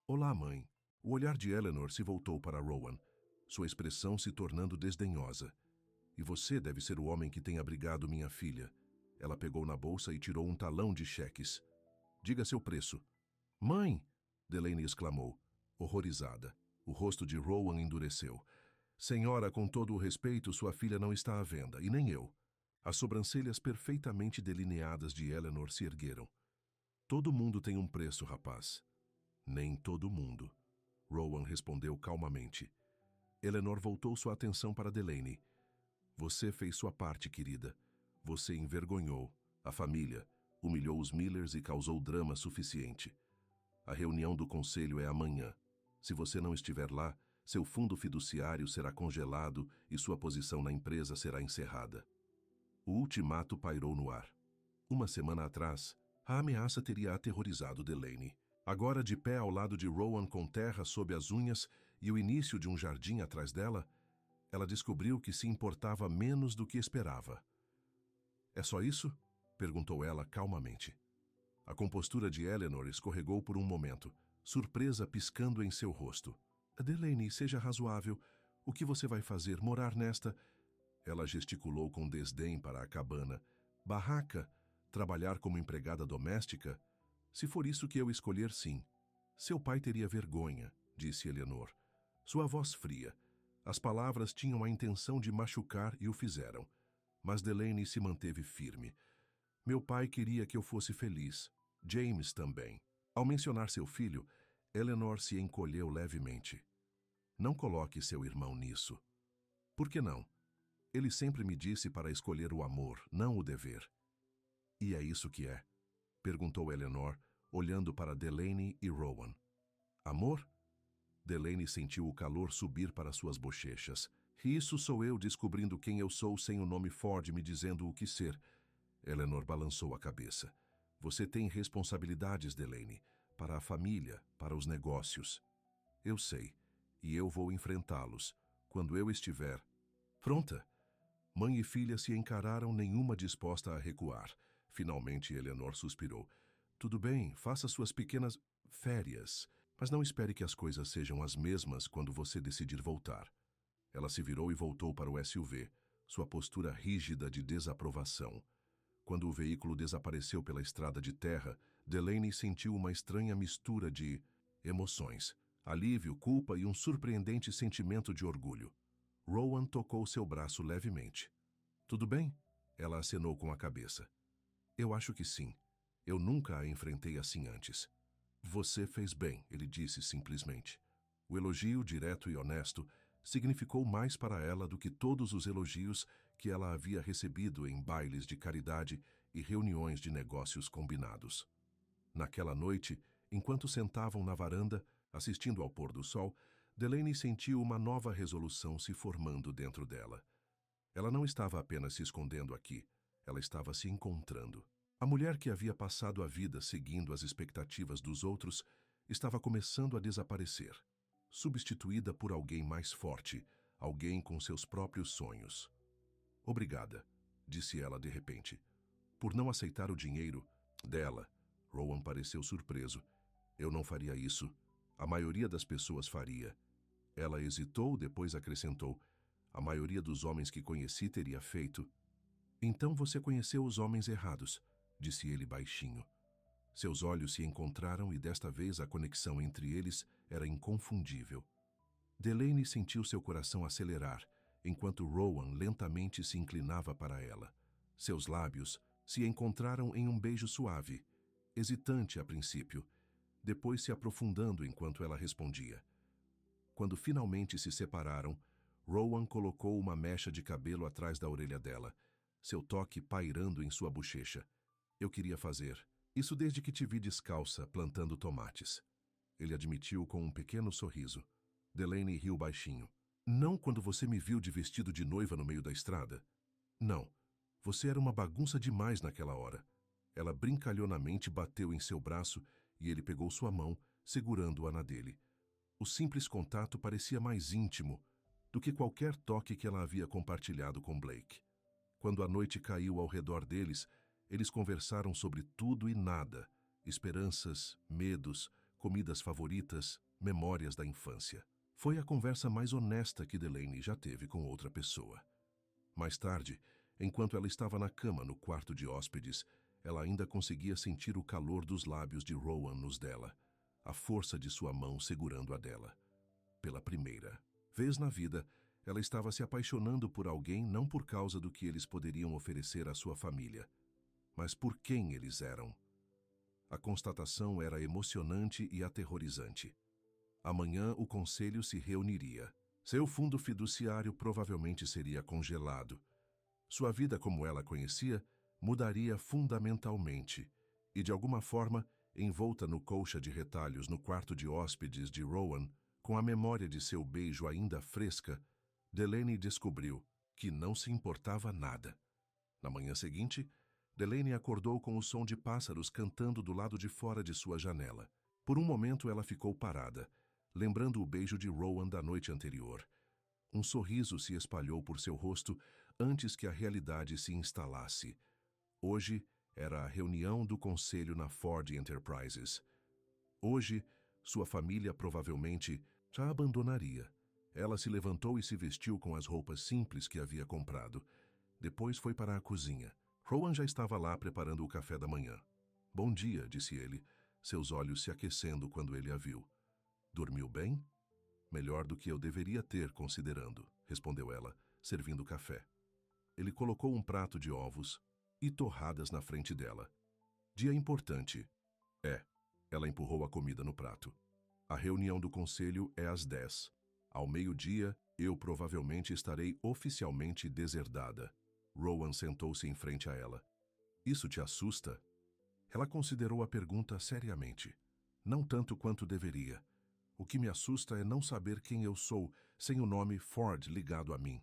Olá, mãe. O olhar de Eleanor se voltou para Rowan, sua expressão se tornando desdenhosa. E você deve ser o homem que tem abrigado minha filha. Ela pegou na bolsa e tirou um talão de cheques. Diga seu preço. Mãe! Delaney exclamou, horrorizada. O rosto de Rowan endureceu. Senhora, com todo o respeito, sua filha não está à venda, e nem eu. As sobrancelhas perfeitamente delineadas de Eleanor se ergueram. Todo mundo tem um preço, rapaz. Nem todo mundo. Rowan respondeu calmamente. Eleanor voltou sua atenção para Delaney. Você fez sua parte, querida. Você envergonhou a família, humilhou os Millers e causou drama suficiente. A reunião do conselho é amanhã. Se você não estiver lá, seu fundo fiduciário será congelado e sua posição na empresa será encerrada. O ultimato pairou no ar. Uma semana atrás, a ameaça teria aterrorizado Delaney. Agora, de pé ao lado de Rowan com terra sob as unhas e o início de um jardim atrás dela, ela descobriu que se importava menos do que esperava. É só isso? Perguntou ela calmamente. A compostura de Eleanor escorregou por um momento, surpresa piscando em seu rosto. Delaney, seja razoável. O que você vai fazer? Morar nesta... Ela gesticulou com desdém para a cabana. Barraca? Trabalhar como empregada doméstica? Se for isso que eu escolher, sim. Seu pai teria vergonha, disse Eleanor. Sua voz fria. As palavras tinham a intenção de machucar e o fizeram. Mas Delaney se manteve firme. Meu pai queria que eu fosse feliz. James também. Ao mencionar seu filho, Eleanor se encolheu levemente. Não coloque seu irmão nisso. Por que não? Ele sempre me disse para escolher o amor, não o dever. E é isso que é? Perguntou Eleanor, olhando para Delaney e Rowan. Amor? Delaney sentiu o calor subir para suas bochechas. Isso sou eu descobrindo quem eu sou sem o nome Ford me dizendo o que ser. Eleanor balançou a cabeça. Você tem responsabilidades, Delaney, para a família, para os negócios. Eu sei, e eu vou enfrentá-los, quando eu estiver pronta. Mãe e filha se encararam, nenhuma disposta a recuar. Finalmente, Eleanor suspirou. Tudo bem, faça suas pequenas férias, mas não espere que as coisas sejam as mesmas quando você decidir voltar. Ela se virou e voltou para o SUV, sua postura rígida de desaprovação. Quando o veículo desapareceu pela estrada de terra, Delaney sentiu uma estranha mistura de emoções, alívio, culpa e um surpreendente sentimento de orgulho. Rowan tocou seu braço levemente. Tudo bem? Ela acenou com a cabeça. Eu acho que sim. Eu nunca a enfrentei assim antes. Você fez bem, ele disse simplesmente. O elogio direto e honesto significou mais para ela do que todos os elogios que ela havia recebido em bailes de caridade e reuniões de negócios combinados. Naquela noite, enquanto sentavam na varanda, assistindo ao pôr do sol, Delaney sentiu uma nova resolução se formando dentro dela. Ela não estava apenas se escondendo aqui, ela estava se encontrando. A mulher que havia passado a vida seguindo as expectativas dos outros estava começando a desaparecer, substituída por alguém mais forte, alguém com seus próprios sonhos. Obrigada, disse ela de repente, por não aceitar o dinheiro dela. Rowan pareceu surpreso. Eu não faria isso. A maioria das pessoas faria. Ela hesitou, depois acrescentou. A maioria dos homens que conheci teria feito. Então você conheceu os homens errados, disse ele baixinho. Seus olhos se encontraram e desta vez a conexão entre eles era inconfundível. Delaney sentiu seu coração acelerar, enquanto Rowan lentamente se inclinava para ela. Seus lábios se encontraram em um beijo suave, hesitante a princípio, depois se aprofundando enquanto ela respondia. Quando finalmente se separaram, Rowan colocou uma mecha de cabelo atrás da orelha dela, seu toque pairando em sua bochecha. Eu queria fazer Isso desde que te vi descalça, plantando tomates. Ele admitiu com um pequeno sorriso. Delaney riu baixinho. Não quando você me viu de vestido de noiva no meio da estrada. Não. Você era uma bagunça demais naquela hora. Ela brincalhonamente bateu em seu braço e ele pegou sua mão, segurando-a na dele. O simples contato parecia mais íntimo do que qualquer toque que ela havia compartilhado com Blake. Quando a noite caiu ao redor deles, eles conversaram sobre tudo e nada, esperanças, medos, comidas favoritas, memórias da infância. Foi a conversa mais honesta que Delaney já teve com outra pessoa. Mais tarde, enquanto ela estava na cama no quarto de hóspedes, ela ainda conseguia sentir o calor dos lábios de Rowan nos dela, a força de sua mão segurando a dela. Pela primeira vez na vida, ela estava se apaixonando por alguém não por causa do que eles poderiam oferecer à sua família, mas por quem eles eram. A constatação era emocionante e aterrorizante. Amanhã o conselho se reuniria. Seu fundo fiduciário provavelmente seria congelado. Sua vida como ela conhecia mudaria fundamentalmente e, de alguma forma, envolta no colcha de retalhos no quarto de hóspedes de Rowan, com a memória de seu beijo ainda fresca, Delaney descobriu que não se importava nada. Na manhã seguinte, Delaney acordou com o som de pássaros cantando do lado de fora de sua janela. Por um momento ela ficou parada, lembrando o beijo de Rowan da noite anterior. Um sorriso se espalhou por seu rosto antes que a realidade se instalasse. Hoje era a reunião do conselho na Ford Enterprises. Hoje, sua família provavelmente já a abandonaria. Ela se levantou e se vestiu com as roupas simples que havia comprado. Depois foi para a cozinha. Rowan já estava lá preparando o café da manhã. Bom dia, disse ele, seus olhos se aquecendo quando ele a viu. Dormiu bem? Melhor do que eu deveria ter, considerando, respondeu ela, servindo o café. Ele colocou um prato de ovos e torradas na frente dela. Dia importante. É. Ela empurrou a comida no prato. A reunião do conselho é às 10. Ao meio-dia, eu provavelmente estarei oficialmente deserdada. Rowan sentou-se em frente a ela. Isso te assusta? Ela considerou a pergunta seriamente. Não tanto quanto deveria. O que me assusta é não saber quem eu sou, sem o nome Ford ligado a mim.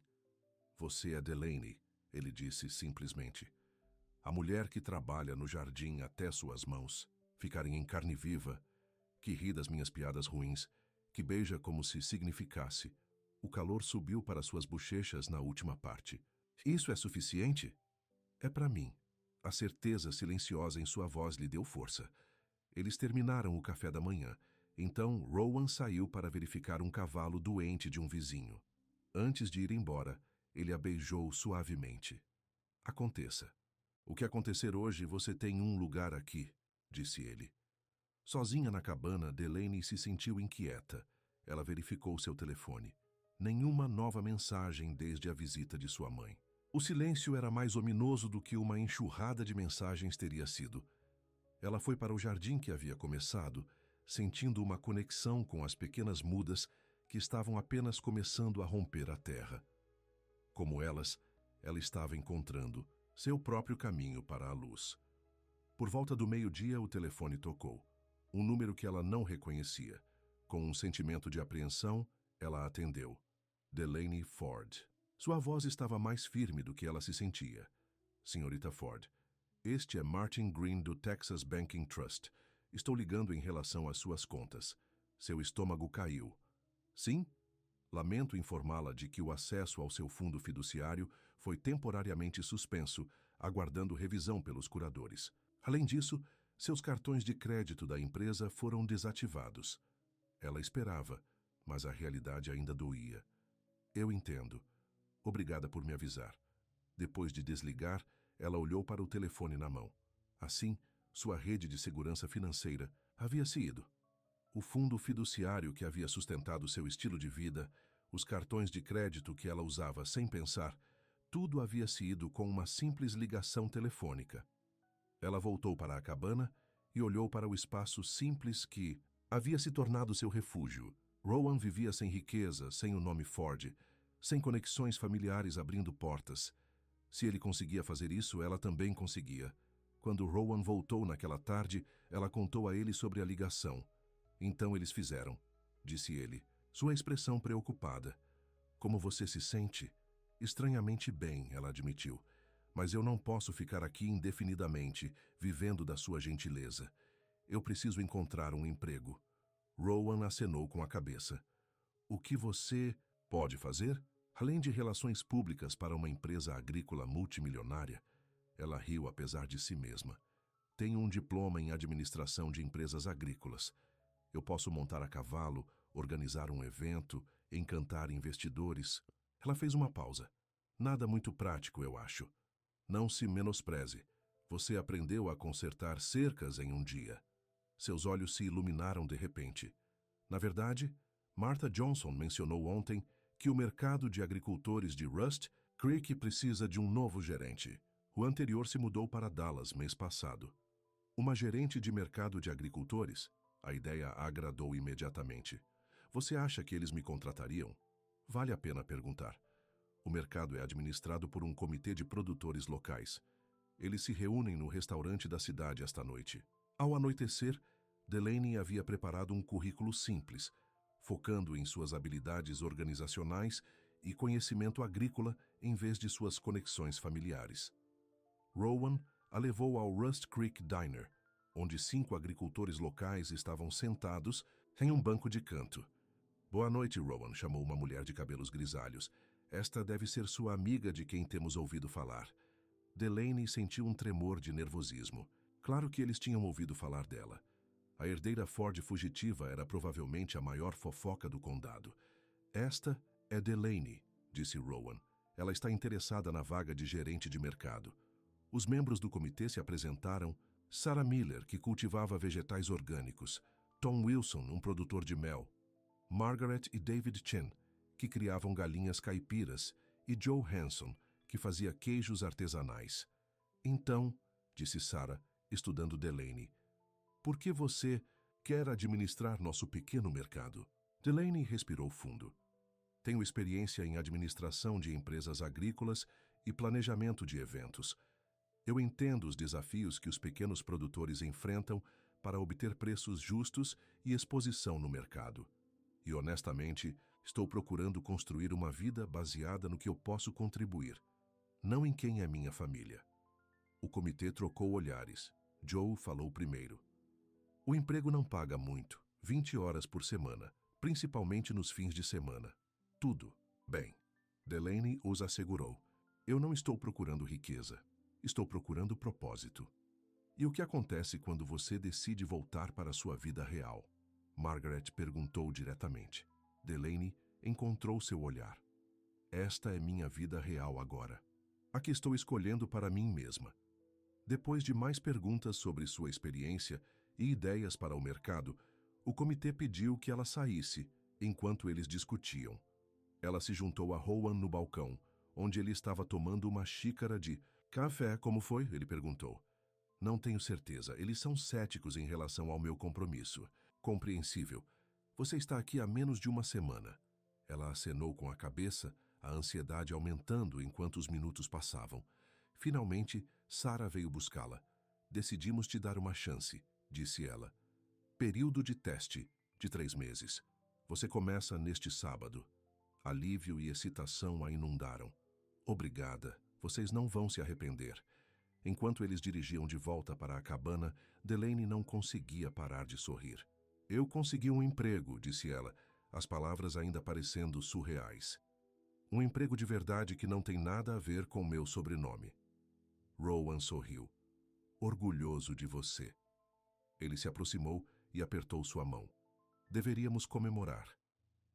Você é Delaney, ele disse simplesmente. A mulher que trabalha no jardim até suas mãos, ficarem em carne viva, que ri das minhas piadas ruins, que beija como se significasse. O calor subiu para suas bochechas na última parte. Isso é suficiente? É para mim. A certeza silenciosa em sua voz lhe deu força. Eles terminaram o café da manhã. Então, Rowan saiu para verificar um cavalo doente de um vizinho. Antes de ir embora, ele a beijou suavemente. Aconteça. O que acontecer hoje, você tem um lugar aqui, disse ele. Sozinha na cabana, Delaney se sentiu inquieta. Ela verificou seu telefone. Nenhuma nova mensagem desde a visita de sua mãe. O silêncio era mais ominoso do que uma enxurrada de mensagens teria sido. Ela foi para o jardim que havia começado, sentindo uma conexão com as pequenas mudas que estavam apenas começando a romper a terra. Como elas, ela estava encontrando seu próprio caminho para a luz. Por volta do meio-dia, o telefone tocou. Um número que ela não reconhecia. Com um sentimento de apreensão, ela atendeu. Delaney Ford. Sua voz estava mais firme do que ela se sentia. Senhorita Ford, este é Martin Green do Texas Banking Trust. Estou ligando em relação às suas contas. Seu estômago caiu. Sim? Lamento informá-la de que o acesso ao seu fundo fiduciário foi temporariamente suspenso, aguardando revisão pelos curadores. Além disso, seus cartões de crédito da empresa foram desativados. Ela esperava, mas a realidade ainda doía. Eu entendo. Obrigada por me avisar. Depois de desligar, ela olhou para o telefone na mão. Assim, sua rede de segurança financeira havia se ido. O fundo fiduciário que havia sustentado seu estilo de vida, os cartões de crédito que ela usava sem pensar, tudo havia se ido com uma simples ligação telefônica. Ela voltou para a cabana e olhou para o espaço simples que havia se tornado seu refúgio. Rowan vivia sem riqueza, sem o nome Ford, sem conexões familiares abrindo portas. Se ele conseguia fazer isso, ela também conseguia. Quando Rowan voltou naquela tarde, ela contou a ele sobre a ligação. Então eles fizeram, disse ele, sua expressão preocupada. Como você se sente? Estranhamente bem, ela admitiu. Mas eu não posso ficar aqui indefinidamente, vivendo da sua gentileza. Eu preciso encontrar um emprego. Rowan acenou com a cabeça. O que você pode fazer? Além de relações públicas para uma empresa agrícola multimilionária? Ela riu apesar de si mesma. Tenho um diploma em administração de empresas agrícolas. Eu posso montar a cavalo, organizar um evento, encantar investidores. Ela fez uma pausa. Nada muito prático, eu acho. Não se menospreze. Você aprendeu a consertar cercas em um dia. Seus olhos se iluminaram de repente. Na verdade, Martha Johnson mencionou ontem que o mercado de agricultores de Rust Creek precisa de um novo gerente. O anterior se mudou para Dallas mês passado. Uma gerente de mercado de agricultores? A ideia a agradou imediatamente. Você acha que eles me contratariam? Vale a pena perguntar. O mercado é administrado por um comitê de produtores locais. Eles se reúnem no restaurante da cidade esta noite. Ao anoitecer, Delaney havia preparado um currículo simples, focando em suas habilidades organizacionais e conhecimento agrícola em vez de suas conexões familiares. Rowan a levou ao Rust Creek Diner, onde 5 agricultores locais estavam sentados em um banco de canto. Boa noite, Rowan, chamou uma mulher de cabelos grisalhos. Esta deve ser sua amiga de quem temos ouvido falar. Delaney sentiu um tremor de nervosismo. Claro que eles tinham ouvido falar dela. A herdeira Ford fugitiva era provavelmente a maior fofoca do condado. Esta é Delaney, disse Rowan. Ela está interessada na vaga de gerente de mercado. Os membros do comitê se apresentaram. Sarah Miller, que cultivava vegetais orgânicos. Tom Wilson, um produtor de mel. Margaret e David Chen, que criavam galinhas caipiras. E Joe Hanson, que fazia queijos artesanais. Então, disse Sarah, estudando Delaney, por que você quer administrar nosso pequeno mercado? Delaney respirou fundo. Tenho experiência em administração de empresas agrícolas e planejamento de eventos. Eu entendo os desafios que os pequenos produtores enfrentam para obter preços justos e exposição no mercado. E, honestamente, estou procurando construir uma vida baseada no que eu posso contribuir, não em quem é minha família. O comitê trocou olhares. Joe falou primeiro. O emprego não paga muito, 20 horas por semana, principalmente nos fins de semana. Tudo. Bem, Delaney os assegurou. Eu não estou procurando riqueza. Estou procurando propósito. E o que acontece quando você decide voltar para a sua vida real? Margaret perguntou diretamente. Delaney encontrou seu olhar. Esta é minha vida real agora. A que estou escolhendo para mim mesma. Depois de mais perguntas sobre sua experiência e ideias para o mercado, o comitê pediu que ela saísse, enquanto eles discutiam. Ela se juntou a Rowan no balcão, onde ele estava tomando uma xícara de café. Como foi? Ele perguntou. Não tenho certeza. Eles são céticos em relação ao meu compromisso. Compreensível. Você está aqui há menos de uma semana. Ela acenou com a cabeça, a ansiedade aumentando enquanto os minutos passavam. Finalmente, Sarah veio buscá-la. Decidimos te dar uma chance, disse ela. Período de teste, de 3 meses. Você começa neste sábado. Alívio e excitação a inundaram. Obrigada, vocês não vão se arrepender. Enquanto eles dirigiam de volta para a cabana, Delaney não conseguia parar de sorrir. Eu consegui um emprego, disse ela, as palavras ainda parecendo surreais. Um emprego de verdade que não tem nada a ver com meu sobrenome. Rowan sorriu. Orgulhoso de você. Ele se aproximou e apertou sua mão. Deveríamos comemorar.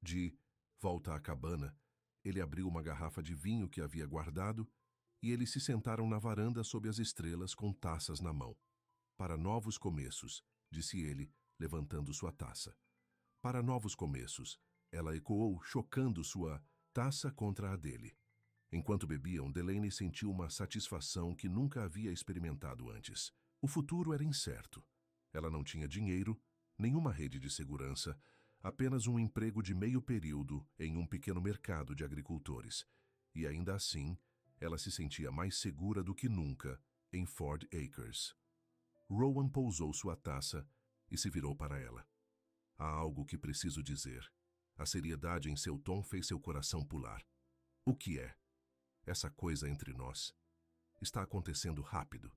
De volta à cabana, ele abriu uma garrafa de vinho que havia guardado e eles se sentaram na varanda sob as estrelas com taças na mão. Para novos começos, disse ele, levantando sua taça. Para novos começos, ela ecoou, chocando sua taça contra a dele. Enquanto bebiam, Delaney sentiu uma satisfação que nunca havia experimentado antes. O futuro era incerto. Ela não tinha dinheiro, nenhuma rede de segurança, apenas um emprego de meio período em um pequeno mercado de agricultores. E ainda assim, ela se sentia mais segura do que nunca em Ford Acres. Rowan pousou sua taça e se virou para ela. Há algo que preciso dizer. A seriedade em seu tom fez seu coração pular. O que é? Essa coisa entre nós. Está acontecendo rápido.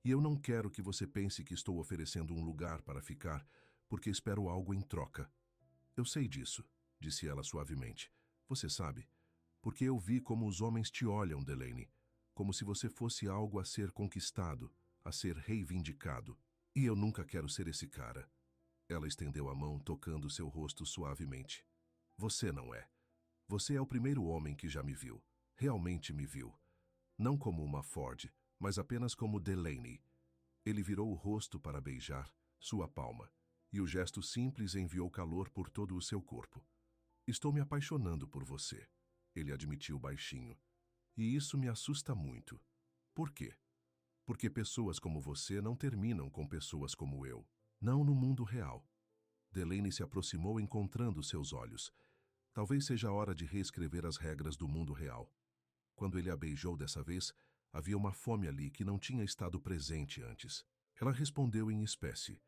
E eu não quero que você pense que estou oferecendo um lugar para ficar, porque espero algo em troca. Eu sei disso, disse ela suavemente. Você sabe, porque eu vi como os homens te olham, Delaney, como se você fosse algo a ser conquistado, a ser reivindicado. E eu nunca quero ser esse cara. Ela estendeu a mão, tocando seu rosto suavemente. Você não é. Você é o primeiro homem que já me viu. Realmente me viu. Não como uma Ford, mas apenas como Delaney. Ele virou o rosto para beijar sua palma, e o gesto simples enviou calor por todo o seu corpo. Estou me apaixonando por você, ele admitiu baixinho. E isso me assusta muito. Por quê? Porque pessoas como você não terminam com pessoas como eu. Não no mundo real. Delaney se aproximou encontrando seus olhos. Talvez seja a hora de reescrever as regras do mundo real. Quando ele a beijou dessa vez, havia uma fome ali que não tinha estado presente antes. Ela respondeu em espécie,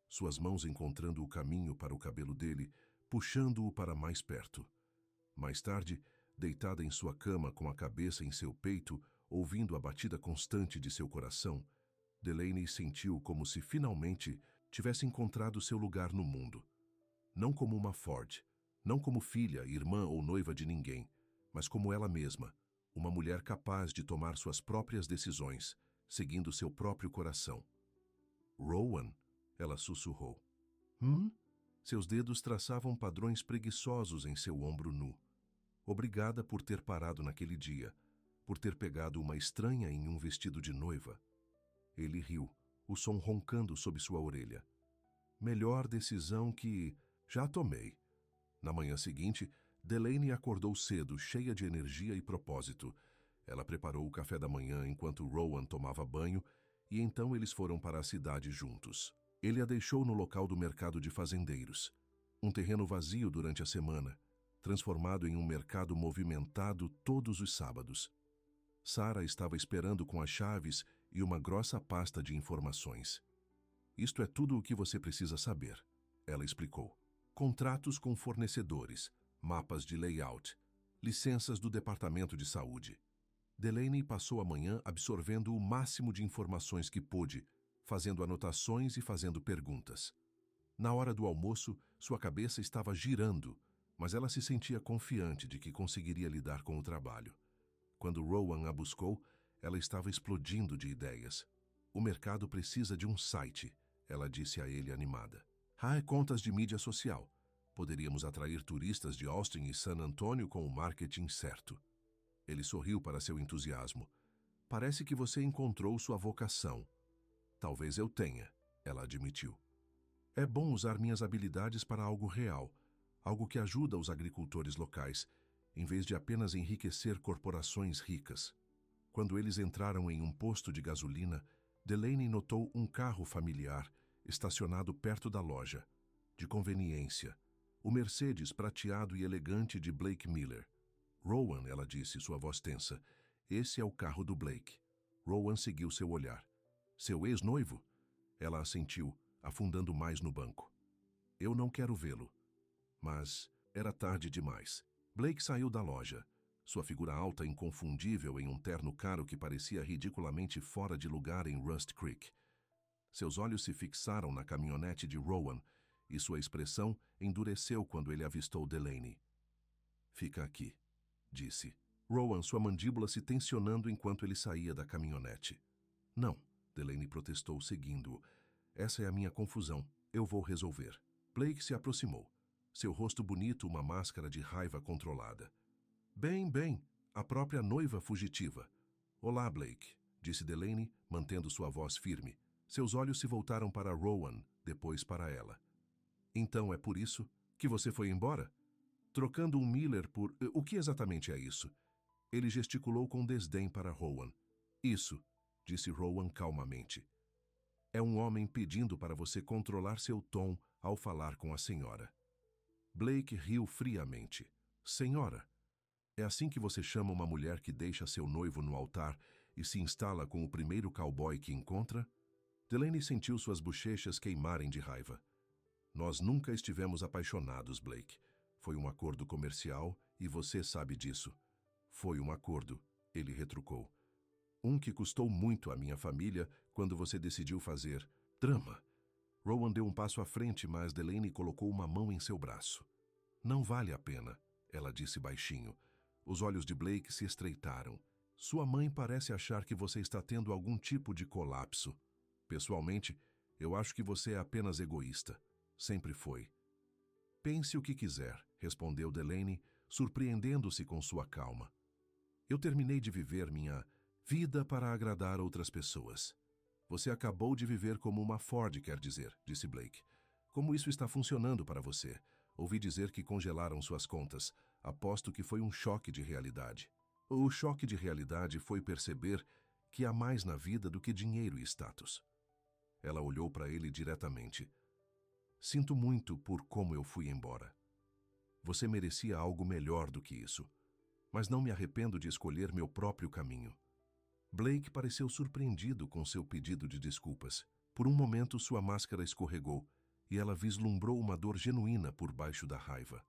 suas mãos encontrando o caminho para o cabelo dele, puxando-o para mais perto. Mais tarde, deitada em sua cama com a cabeça em seu peito, ouvindo a batida constante de seu coração, Delaney sentiu como se finalmente tivesse encontrado seu lugar no mundo. Não como uma Ford, não como filha, irmã ou noiva de ninguém, mas como ela mesma, uma mulher capaz de tomar suas próprias decisões, seguindo seu próprio coração. Rowan, ela sussurrou. Seus dedos traçavam padrões preguiçosos em seu ombro nu. Obrigada por ter parado naquele dia, por ter pegado uma estranha em um vestido de noiva. Ele riu, o som roncando sob sua orelha. Melhor decisão que já tomei. Na manhã seguinte, Delaney acordou cedo, cheia de energia e propósito. Ela preparou o café da manhã enquanto Rowan tomava banho e então eles foram para a cidade juntos. Ele a deixou no local do mercado de fazendeiros, um terreno vazio durante a semana, transformado em um mercado movimentado todos os sábados. Sarah estava esperando com as chaves e uma grossa pasta de informações. Isto é tudo o que você precisa saber, ela explicou. Contratos com fornecedores, mapas de layout, licenças do Departamento de Saúde. Delaney passou a manhã absorvendo o máximo de informações que pôde, fazendo anotações e fazendo perguntas. Na hora do almoço, sua cabeça estava girando, mas ela se sentia confiante de que conseguiria lidar com o trabalho. Quando Rowan a buscou, ela estava explodindo de ideias. O mercado precisa de um site, ela disse a ele animada. Contas de mídia social. Poderíamos atrair turistas de Austin e San Antonio com o marketing certo. Ele sorriu para seu entusiasmo. Parece que você encontrou sua vocação. Talvez eu tenha, ela admitiu. É bom usar minhas habilidades para algo real, algo que ajuda os agricultores locais, em vez de apenas enriquecer corporações ricas. Quando eles entraram em um posto de gasolina, Delaney notou um carro familiar estacionado perto da loja. De conveniência, o Mercedes prateado e elegante de Blake Miller. Rowan, ela disse, sua voz tensa, esse é o carro do Blake. Rowan seguiu seu olhar. Seu ex-noivo? Ela assentiu, afundando mais no banco. Eu não quero vê-lo. Mas era tarde demais. Blake saiu da loja. Sua figura alta e inconfundível em um terno caro que parecia ridiculamente fora de lugar em Rust Creek. Seus olhos se fixaram na caminhonete de Rowan e sua expressão endureceu quando ele avistou Delaney. Fica aqui, disse. Rowan, sua mandíbula se tensionando enquanto ele saía da caminhonete. Não, Delaney protestou, seguindo-o. Essa é a minha confusão. Eu vou resolver. Blake se aproximou. Seu rosto bonito, uma máscara de raiva controlada. Bem, a própria noiva fugitiva. Olá, Blake, disse Delaney, mantendo sua voz firme. Seus olhos se voltaram para Rowan, depois para ela. Então é por isso que você foi embora? Trocando um Miller por... O que exatamente é isso? Ele gesticulou com desdém para Rowan. Isso, disse Rowan calmamente. É um homem pedindo para você controlar seu tom ao falar com a senhora. Blake riu friamente. Senhora, é assim que você chama uma mulher que deixa seu noivo no altar e se instala com o primeiro cowboy que encontra? Delaney sentiu suas bochechas queimarem de raiva. Nós nunca estivemos apaixonados, Blake. Foi um acordo comercial e você sabe disso. Foi um acordo, ele retrucou. Um que custou muito à minha família quando você decidiu fazer drama. Rowan deu um passo à frente, mas Delaney colocou uma mão em seu braço. Não vale a pena, ela disse baixinho. Os olhos de Blake se estreitaram. Sua mãe parece achar que você está tendo algum tipo de colapso. Pessoalmente, eu acho que você é apenas egoísta. Sempre foi. Pense o que quiser, respondeu Delaney, surpreendendo-se com sua calma. Eu terminei de viver minha vida para agradar outras pessoas. Você acabou de viver como uma Ford, quer dizer, disse Blake. Como isso está funcionando para você? Ouvi dizer que congelaram suas contas. Aposto que foi um choque de realidade. O choque de realidade foi perceber que há mais na vida do que dinheiro e status. Ela olhou para ele diretamente. Sinto muito por como eu fui embora. Você merecia algo melhor do que isso. Mas não me arrependo de escolher meu próprio caminho. Blake pareceu surpreendido com seu pedido de desculpas. Por um momento, sua máscara escorregou e ela vislumbrou uma dor genuína por baixo da raiva.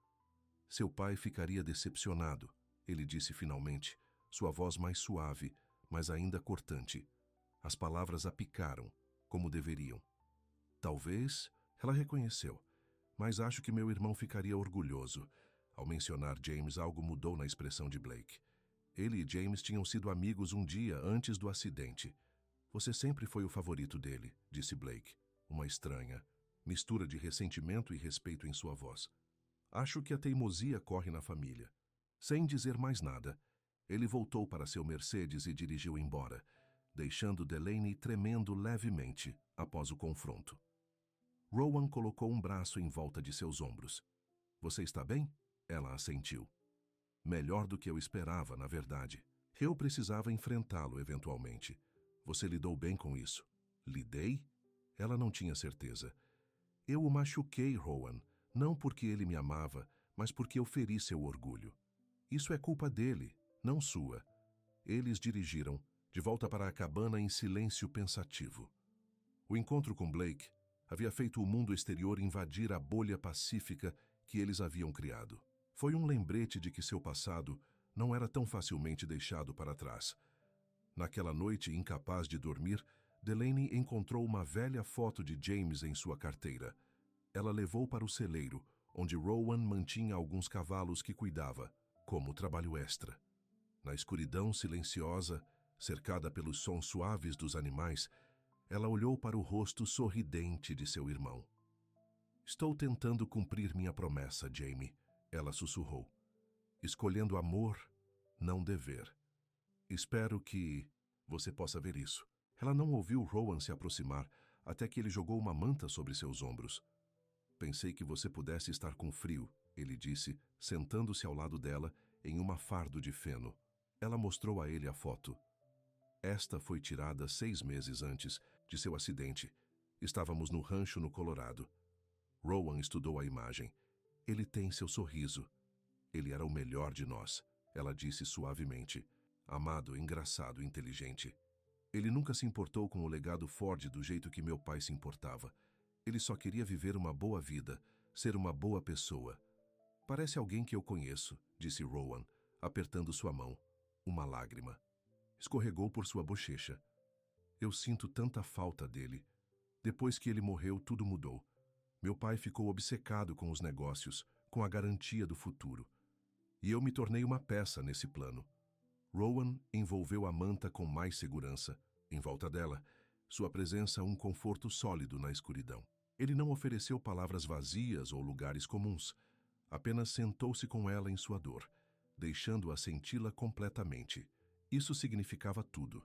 Seu pai ficaria decepcionado, ele disse finalmente, sua voz mais suave, mas ainda cortante. As palavras a picaram, como deveriam. Talvez, ela reconheceu, mas acho que meu irmão ficaria orgulhoso. Ao mencionar James, algo mudou na expressão de Blake. Ele e James tinham sido amigos um dia antes do acidente. Você sempre foi o favorito dele, disse Blake, uma estranha mistura de ressentimento e respeito em sua voz. Acho que a teimosia corre na família. Sem dizer mais nada, ele voltou para seu Mercedes e dirigiu embora, deixando Delaney tremendo levemente após o confronto. Rowan colocou um braço em volta de seus ombros. Você está bem? Ela assentiu. Melhor do que eu esperava, na verdade. Eu precisava enfrentá-lo eventualmente. Você lidou bem com isso? Lidei? Ela não tinha certeza. Eu o machuquei, Rowan, não porque ele me amava, mas porque eu feri seu orgulho. Isso é culpa dele, não sua. Eles dirigiram, de volta para a cabana em silêncio pensativo. O encontro com Blake havia feito o mundo exterior invadir a bolha pacífica que eles haviam criado. Foi um lembrete de que seu passado não era tão facilmente deixado para trás. Naquela noite, incapaz de dormir, Delaney encontrou uma velha foto de James em sua carteira. Ela levou para o celeiro, onde Rowan mantinha alguns cavalos que cuidava, como trabalho extra. Na escuridão silenciosa, cercada pelos sons suaves dos animais, ela olhou para o rosto sorridente de seu irmão. Estou tentando cumprir minha promessa, Jamie, ela sussurrou. Escolhendo amor, não dever. Espero que você possa ver isso. Ela não ouviu Rowan se aproximar até que ele jogou uma manta sobre seus ombros. Pensei que você pudesse estar com frio, ele disse, sentando-se ao lado dela em uma fardo de feno. Ela mostrou a ele a foto. Esta foi tirada 6 meses antes de seu acidente. Estávamos no rancho no Colorado. Rowan estudou a imagem. Ele tem seu sorriso. Ele era o melhor de nós, ela disse suavemente. Amado, engraçado, inteligente. Ele nunca se importou com o legado Ford do jeito que meu pai se importava. Ele só queria viver uma boa vida, ser uma boa pessoa. Parece alguém que eu conheço, disse Rowan, apertando sua mão. Uma lágrima escorregou por sua bochecha. Eu sinto tanta falta dele. Depois que ele morreu, tudo mudou. Meu pai ficou obcecado com os negócios, com a garantia do futuro. E eu me tornei uma peça nesse plano. Rowan envolveu a manta com mais segurança. Em volta dela, sua presença um conforto sólido na escuridão. Ele não ofereceu palavras vazias ou lugares comuns. Apenas sentou-se com ela em sua dor, deixando-a senti-la completamente. Isso significava tudo.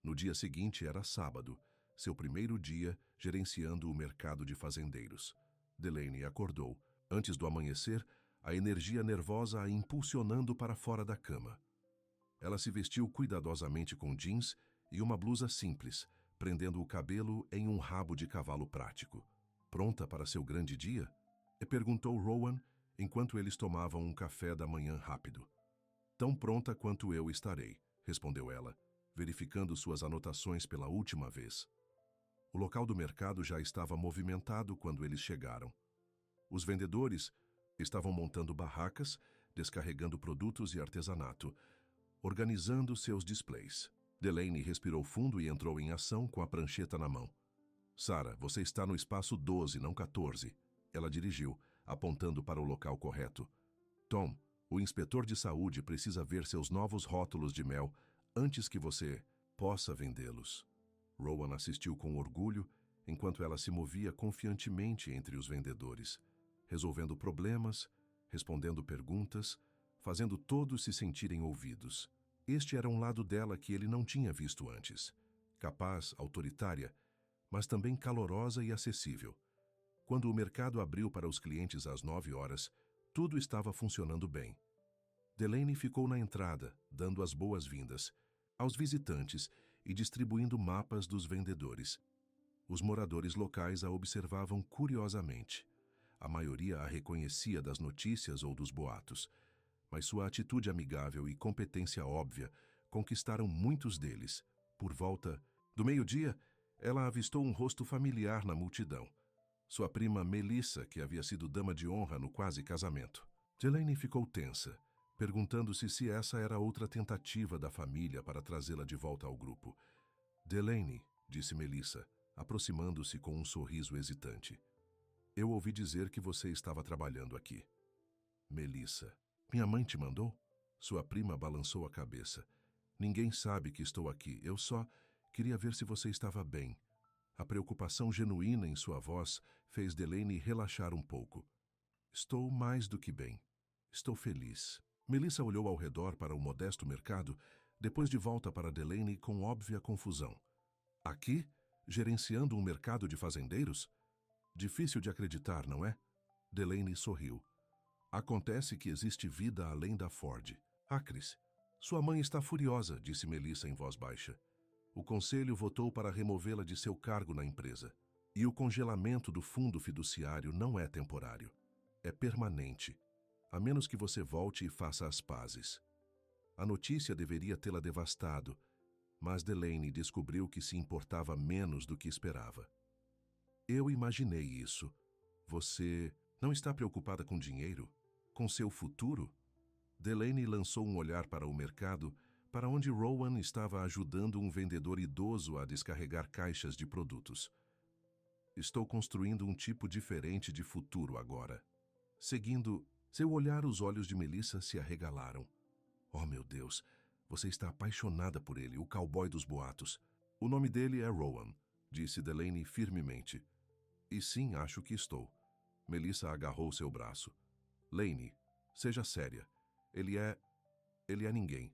No dia seguinte era sábado, seu primeiro dia gerenciando o mercado de fazendeiros. Delaney acordou. Antes do amanhecer, a energia nervosa a impulsionando para fora da cama. Ela se vestiu cuidadosamente com jeans e uma blusa simples, prendendo o cabelo em um rabo de cavalo prático. Pronta para seu grande dia? Perguntou Rowan, enquanto eles tomavam um café da manhã rápido. Tão pronta quanto eu estarei, respondeu ela, verificando suas anotações pela última vez. O local do mercado já estava movimentado quando eles chegaram. Os vendedores estavam montando barracas, descarregando produtos e artesanato, organizando seus displays. Delaney respirou fundo e entrou em ação com a prancheta na mão. Sarah, você está no espaço 12, não 14. Ela dirigiu, apontando para o local correto. Tom, o inspetor de saúde precisa ver seus novos rótulos de mel antes que você possa vendê-los. Rowan assistiu com orgulho enquanto ela se movia confiantemente entre os vendedores, resolvendo problemas, respondendo perguntas, fazendo todos se sentirem ouvidos. Este era um lado dela que ele não tinha visto antes. Capaz, autoritária, mas também calorosa e acessível. Quando o mercado abriu para os clientes às 9 horas, tudo estava funcionando bem. Delaney ficou na entrada, dando as boas-vindas aos visitantes e distribuindo mapas dos vendedores. Os moradores locais a observavam curiosamente. A maioria a reconhecia das notícias ou dos boatos, mas sua atitude amigável e competência óbvia conquistaram muitos deles. Por volta do meio-dia, ela avistou um rosto familiar na multidão. Sua prima Melissa, que havia sido dama de honra no quase casamento. Delaney ficou tensa, perguntando-se se essa era outra tentativa da família para trazê-la de volta ao grupo. Delaney, disse Melissa, aproximando-se com um sorriso hesitante. Eu ouvi dizer que você estava trabalhando aqui. Melissa, minha mãe te mandou? Sua prima balançou a cabeça. Ninguém sabe que estou aqui, eu só queria ver se você estava bem. A preocupação genuína em sua voz fez Delaney relaxar um pouco. Estou mais do que bem. Estou feliz. Melissa olhou ao redor para o modesto mercado, depois de volta para Delaney com óbvia confusão. Aqui? Gerenciando um mercado de fazendeiros? Difícil de acreditar, não é? Delaney sorriu. Acontece que existe vida além da Ford. Acres. Sua mãe está furiosa, disse Melissa em voz baixa. O conselho votou para removê-la de seu cargo na empresa. E o congelamento do fundo fiduciário não é temporário. É permanente, a menos que você volte e faça as pazes. A notícia deveria tê-la devastado, mas Delaney descobriu que se importava menos do que esperava. Eu imaginei isso. Você não está preocupada com dinheiro? Com seu futuro? Delaney lançou um olhar para o mercado, para onde Rowan estava ajudando um vendedor idoso a descarregar caixas de produtos. Estou construindo um tipo diferente de futuro agora. Seguindo seu olhar, os olhos de Melissa se arregalaram. Oh, meu Deus, você está apaixonada por ele, o cowboy dos boatos. O nome dele é Rowan, disse Delaney firmemente. E sim, acho que estou. Melissa agarrou seu braço. Laney, seja séria. Ele é ninguém.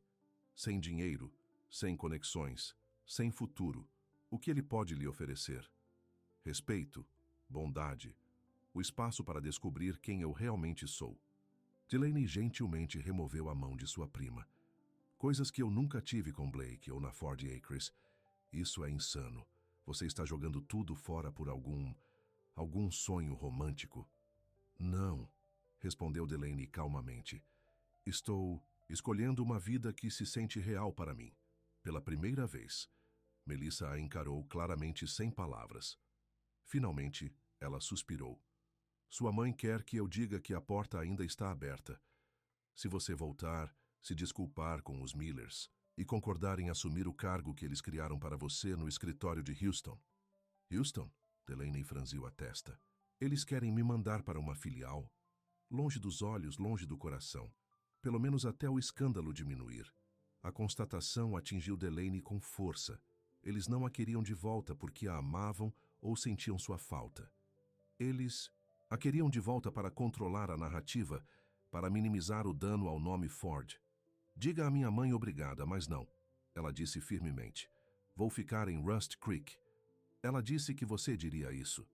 Sem dinheiro, sem conexões, sem futuro. O que ele pode lhe oferecer? Respeito, bondade, o espaço para descobrir quem eu realmente sou. Delaney gentilmente removeu a mão de sua prima. Coisas que eu nunca tive com Blake ou na Ford Acres. Isso é insano. Você está jogando tudo fora por algum sonho romântico. Não, respondeu Delaney calmamente. Estou escolhendo uma vida que se sente real para mim. Pela primeira vez. Melissa a encarou claramente sem palavras. Finalmente, ela suspirou. Sua mãe quer que eu diga que a porta ainda está aberta. Se você voltar, se desculpar com os Millers e concordar em assumir o cargo que eles criaram para você no escritório de Houston. Houston? Delaney franziu a testa. Eles querem me mandar para uma filial. Longe dos olhos, longe do coração. Pelo menos até o escândalo diminuir. A constatação atingiu Delaney com força. Eles não a queriam de volta porque a amavam ou sentiam sua falta. Eles a queriam de volta para controlar a narrativa, para minimizar o dano ao nome Ford. Diga à minha mãe obrigada, mas não. Ela disse firmemente. Vou ficar em Rust Creek. Ela disse que você diria isso.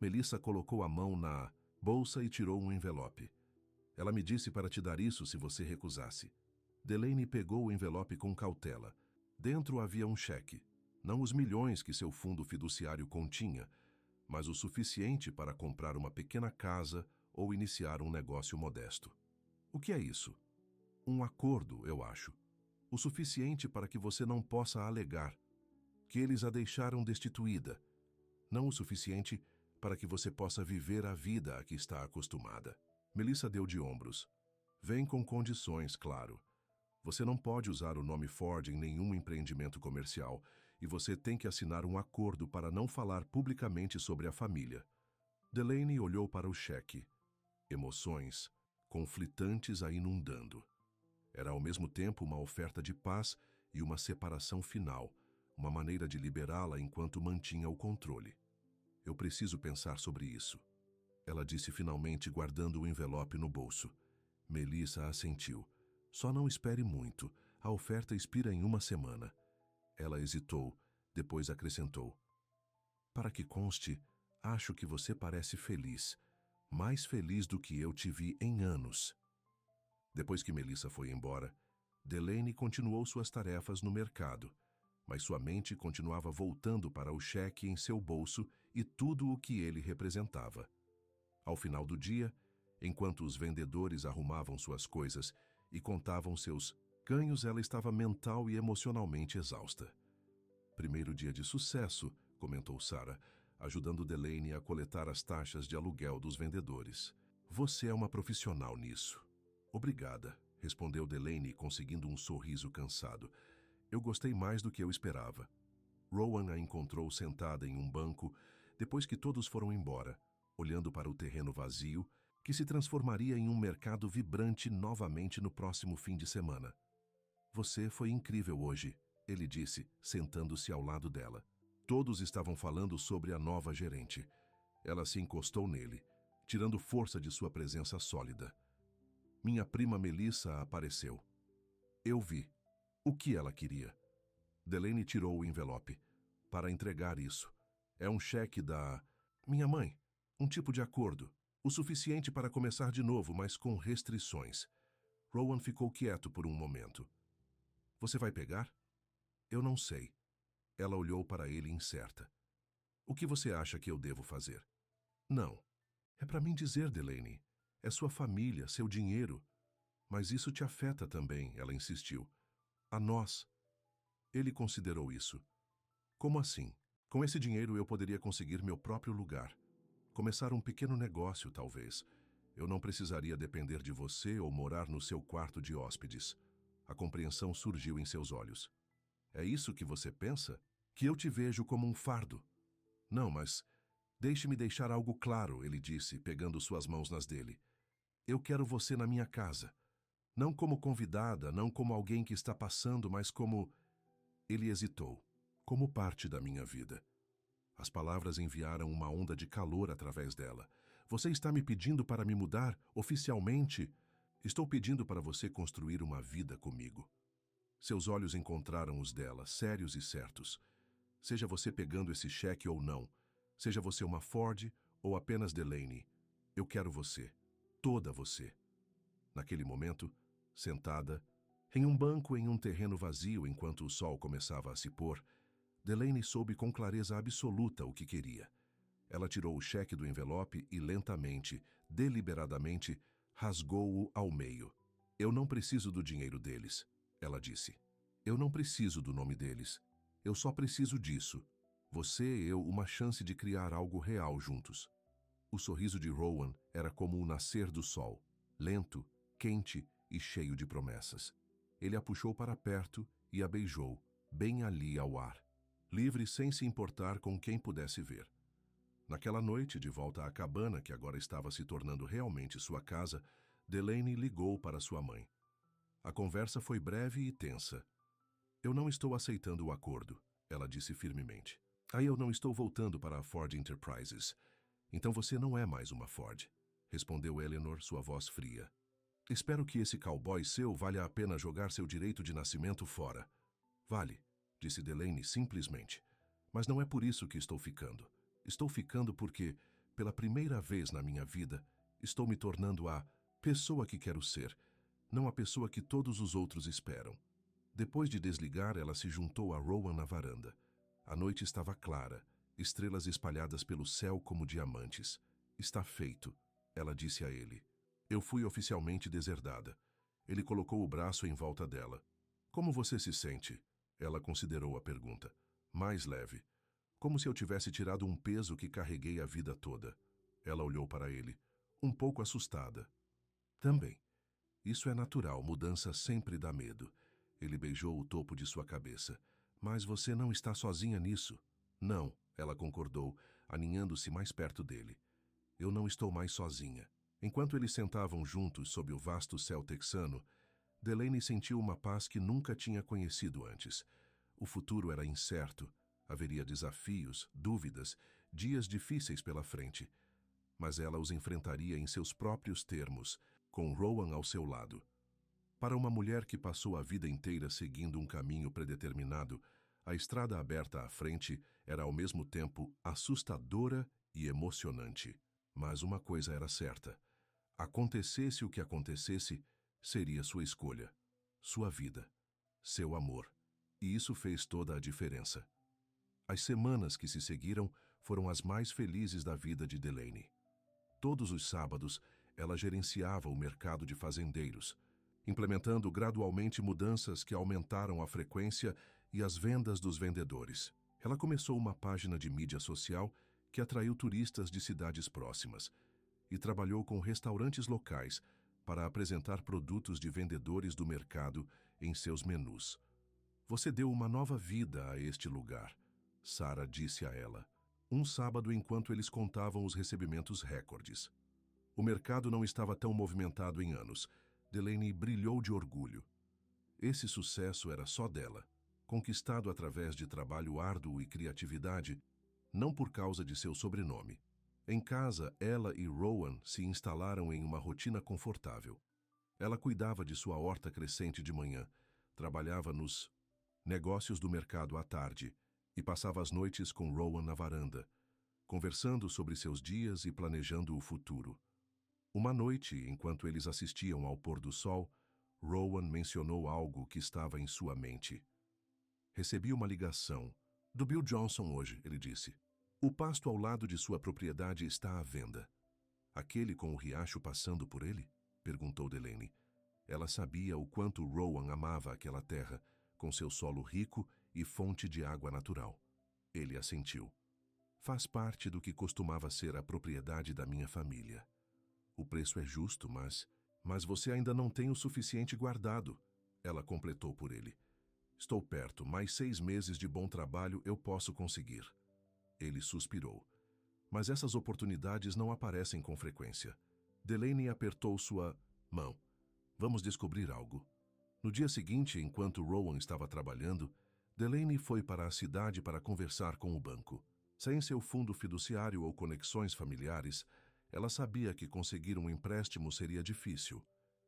Melissa colocou a mão na bolsa e tirou um envelope. Ela me disse para te dar isso se você recusasse. Delaney pegou o envelope com cautela. Dentro havia um cheque. Não os milhões que seu fundo fiduciário continha, mas o suficiente para comprar uma pequena casa ou iniciar um negócio modesto. O que é isso? Um acordo, eu acho. O suficiente para que você não possa alegar que eles a deixaram destituída. Não o suficiente para que você possa viver a vida a que está acostumada. Melissa deu de ombros. Vem com condições, claro. Você não pode usar o nome Ford em nenhum empreendimento comercial e você tem que assinar um acordo para não falar publicamente sobre a família. Delaney olhou para o cheque. Emoções conflitantes a inundando. Era ao mesmo tempo uma oferta de paz e uma separação final, uma maneira de liberá-la enquanto mantinha o controle. Eu preciso pensar sobre isso, ela disse finalmente, guardando o envelope no bolso. Melissa assentiu. Só não espere muito. A oferta expira em 1 semana. Ela hesitou, depois acrescentou. Para que conste, acho que você parece feliz. Mais feliz do que eu te vi em anos. Depois que Melissa foi embora, Delaney continuou suas tarefas no mercado, mas sua mente continuava voltando para o cheque em seu bolso e tudo o que ele representava. Ao final do dia, enquanto os vendedores arrumavam suas coisas e contavam seus ganhos, ela estava mental e emocionalmente exausta. Primeiro dia de sucesso, comentou Sarah, ajudando Delaney a coletar as taxas de aluguel dos vendedores. Você é uma profissional nisso. Obrigada, respondeu Delaney, conseguindo um sorriso cansado. Eu gostei mais do que eu esperava. Rowan a encontrou sentada em um banco depois que todos foram embora, olhando para o terreno vazio, que se transformaria em um mercado vibrante novamente no próximo fim de semana. Você foi incrível hoje, ele disse, sentando-se ao lado dela. Todos estavam falando sobre a nova gerente. Ela se encostou nele, tirando força de sua presença sólida. Minha prima Melissa apareceu. Eu vi. O que ela queria? Delaney tirou o envelope. Para entregar isso. É um cheque da... minha mãe. Um tipo de acordo. O suficiente para começar de novo, mas com restrições. Rowan ficou quieto por um momento. Você vai pegar? Eu não sei. Ela olhou para ele incerta. O que você acha que eu devo fazer? Não. É para mim dizer, Delaney. É sua família, seu dinheiro. Mas isso te afeta também, ela insistiu. A nós. Ele considerou isso. Como assim? Com esse dinheiro eu poderia conseguir meu próprio lugar. Começar um pequeno negócio, talvez. Eu não precisaria depender de você ou morar no seu quarto de hóspedes. A compreensão surgiu em seus olhos. É isso que você pensa? Que eu te vejo como um fardo? Não, mas... Deixe-me deixar algo claro, ele disse, pegando suas mãos nas dele. Eu quero você na minha casa. Não como convidada, não como alguém que está passando, mas como... Ele hesitou. Como parte da minha vida. As palavras enviaram uma onda de calor através dela. Você está me pedindo para me mudar, oficialmente? Estou pedindo para você construir uma vida comigo. Seus olhos encontraram os dela, sérios e certos. Seja você pegando esse cheque ou não, seja você uma Ford ou apenas Delaney, eu quero você, toda você. Naquele momento, sentada, em um banco em um terreno vazio enquanto o sol começava a se pôr, Delaney soube com clareza absoluta o que queria. Ela tirou o cheque do envelope e lentamente, deliberadamente, rasgou-o ao meio. Eu não preciso do dinheiro deles, ela disse. Eu não preciso do nome deles. Eu só preciso disso. Você e eu uma chance de criar algo real juntos. O sorriso de Rowan era como o nascer do sol, lento, quente e cheio de promessas. Ele a puxou para perto e a beijou, bem ali ao ar, livre sem se importar com quem pudesse ver. Naquela noite, de volta à cabana, que agora estava se tornando realmente sua casa, Delaney ligou para sua mãe. A conversa foi breve e tensa. Eu não estou aceitando o acordo, ela disse firmemente. Aí eu não estou voltando para a Ford Enterprises. Então você não é mais uma Ford, respondeu Eleanor, sua voz fria. Espero que esse cowboy seu valha a pena jogar seu direito de nascimento fora. Vale, disse Delaney simplesmente. Mas não é por isso que estou ficando. Estou ficando porque, pela primeira vez na minha vida, estou me tornando a pessoa que quero ser, não a pessoa que todos os outros esperam. Depois de desligar, ela se juntou a Rowan na varanda. A noite estava clara, estrelas espalhadas pelo céu como diamantes. Está feito, ela disse a ele. Eu fui oficialmente deserdada. Ele colocou o braço em volta dela. Como você se sente? Ela considerou a pergunta. Mais leve. Como se eu tivesse tirado um peso que carreguei a vida toda. Ela olhou para ele, um pouco assustada. Também. Isso é natural, mudança sempre dá medo. Ele beijou o topo de sua cabeça. Mas você não está sozinha nisso. Não, ela concordou, aninhando-se mais perto dele. Eu não estou mais sozinha. Enquanto eles sentavam juntos sob o vasto céu texano, Delaney sentiu uma paz que nunca tinha conhecido antes. O futuro era incerto. Haveria desafios, dúvidas, dias difíceis pela frente. Mas ela os enfrentaria em seus próprios termos, com Rowan ao seu lado. Para uma mulher que passou a vida inteira seguindo um caminho predeterminado, a estrada aberta à frente era ao mesmo tempo assustadora e emocionante. Mas uma coisa era certa. Acontecesse o que acontecesse, seria sua escolha, sua vida, seu amor. E isso fez toda a diferença. As semanas que se seguiram foram as mais felizes da vida de Delaney. Todos os sábados, ela gerenciava o mercado de fazendeiros, implementando gradualmente mudanças que aumentaram a frequência e as vendas dos vendedores. Ela começou uma página de mídia social que atraiu turistas de cidades próximas e trabalhou com restaurantes locais para apresentar produtos de vendedores do mercado em seus menus. Você deu uma nova vida a este lugar, Sarah disse a ela, um sábado enquanto eles contavam os recebimentos recordes. O mercado não estava tão movimentado em anos. Delaney brilhou de orgulho. Esse sucesso era só dela, conquistado através de trabalho árduo e criatividade, não por causa de seu sobrenome. Em casa, ela e Rowan se instalaram em uma rotina confortável. Ela cuidava de sua horta crescente de manhã, trabalhava nos negócios do mercado à tarde e passava as noites com Rowan na varanda, conversando sobre seus dias e planejando o futuro. Uma noite, enquanto eles assistiam ao pôr do sol, Rowan mencionou algo que estava em sua mente. Recebi uma ligação. Do Bill Johnson hoje, ele disse. O pasto ao lado de sua propriedade está à venda. Aquele com o riacho passando por ele? Perguntou Delaney. Ela sabia o quanto Rowan amava aquela terra, com seu solo rico e fonte de água natural. Ele assentiu. Faz parte do que costumava ser a propriedade da minha família. O preço é justo, mas você ainda não tem o suficiente guardado, ela completou por ele. Estou perto, mais 6 meses de bom trabalho eu posso conseguir. Ele suspirou. Mas essas oportunidades não aparecem com frequência. Delaney apertou sua mão. Vamos descobrir algo. No dia seguinte, enquanto Rowan estava trabalhando, Delaney foi para a cidade para conversar com o banco. Sem seu fundo fiduciário ou conexões familiares, ela sabia que conseguir um empréstimo seria difícil,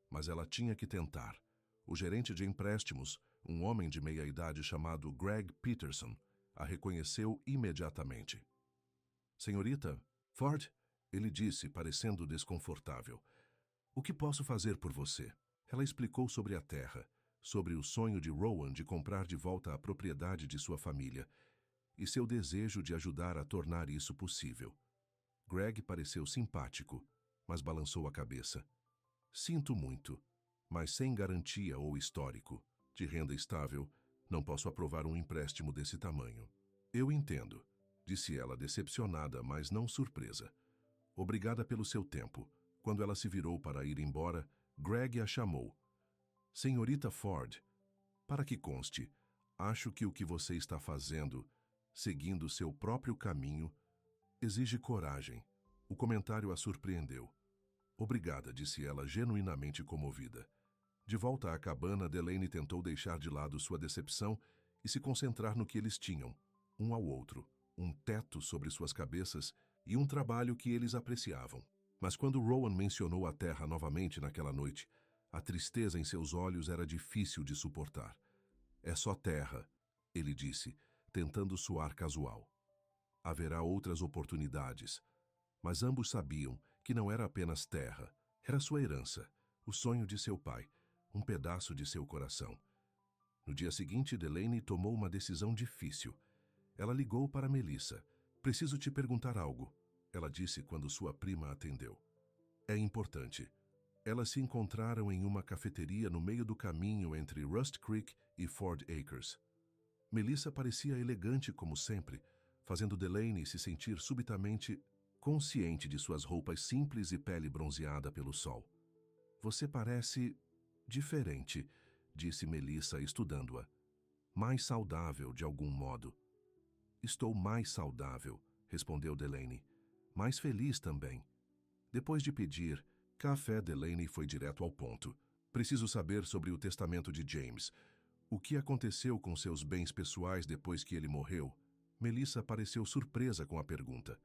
mas ela tinha que tentar. O gerente de empréstimos, um homem de meia-idade chamado Greg Peterson, a reconheceu imediatamente. Senhorita Ford, ele disse, parecendo desconfortável. O que posso fazer por você? Ela explicou sobre a terra, sobre o sonho de Rowan de comprar de volta a propriedade de sua família e seu desejo de ajudar a tornar isso possível. Greg pareceu simpático, mas balançou a cabeça. Sinto muito, mas sem garantia ou histórico de renda estável, não posso aprovar um empréstimo desse tamanho. Eu entendo, disse ela decepcionada, mas não surpresa. Obrigada pelo seu tempo. Quando ela se virou para ir embora, Greg a chamou. Senhorita Ford, para que conste, acho que o que você está fazendo, seguindo seu próprio caminho, exige coragem. O comentário a surpreendeu. Obrigada, disse ela, genuinamente comovida. De volta à cabana, Delaney tentou deixar de lado sua decepção e se concentrar no que eles tinham, um ao outro, um teto sobre suas cabeças e um trabalho que eles apreciavam. Mas quando Rowan mencionou a terra novamente naquela noite, a tristeza em seus olhos era difícil de suportar. É só terra, ele disse, tentando soar casual. Haverá outras oportunidades, mas ambos sabiam que não era apenas terra, era sua herança, o sonho de seu pai, um pedaço de seu coração. No dia seguinte, Delaney tomou uma decisão difícil. Ela ligou para Melissa. Preciso te perguntar algo, ela disse quando sua prima atendeu. É importante. Elas se encontraram em uma cafeteria no meio do caminho entre Rust Creek e Ford Acres. Melissa parecia elegante como sempre, fazendo Delaney se sentir subitamente consciente de suas roupas simples e pele bronzeada pelo sol. Você parece diferente, disse Melissa, estudando-a. Mais saudável, de algum modo. Estou mais saudável, respondeu Delaney. Mais feliz também. Depois de pedir café, Delaney foi direto ao ponto. Preciso saber sobre o testamento de James. O que aconteceu com seus bens pessoais depois que ele morreu? Melissa pareceu surpresa com a pergunta.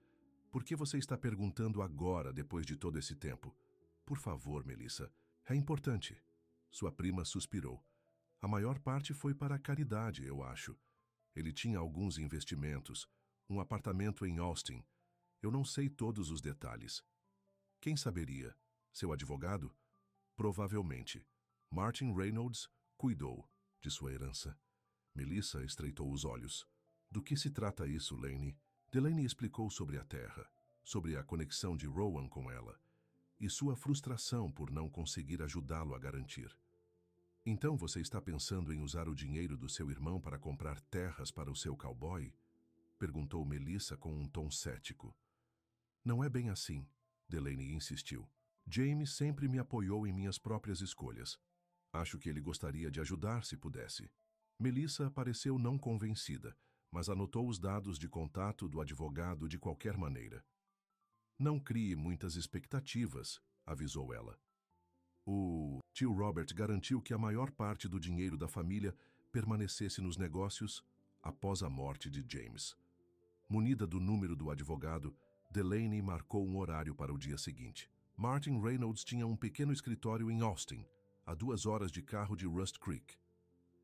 Por que você está perguntando agora, depois de todo esse tempo? Por favor, Melissa. É importante. Sua prima suspirou. A maior parte foi para a caridade, eu acho. Ele tinha alguns investimentos, um apartamento em Austin. Eu não sei todos os detalhes. Quem saberia? Seu advogado? Provavelmente. Martin Reynolds cuidou de sua herança. Melissa estreitou os olhos. Do que se trata isso, Lane? Delaney explicou sobre a terra, sobre a conexão de Rowan com ela, e sua frustração por não conseguir ajudá-lo a garantir. Então você está pensando em usar o dinheiro do seu irmão para comprar terras para o seu cowboy? Perguntou Melissa com um tom cético. Não é bem assim, Delaney insistiu. James sempre me apoiou em minhas próprias escolhas. Acho que ele gostaria de ajudar se pudesse. Melissa pareceu não convencida, mas anotou os dados de contato do advogado de qualquer maneira. Não crie muitas expectativas, avisou ela. O tio Robert garantiu que a maior parte do dinheiro da família permanecesse nos negócios após a morte de James. Munida do número do advogado, Delaney marcou um horário para o dia seguinte. Martin Reynolds tinha um pequeno escritório em Austin, a 2 horas de carro de Rust Creek.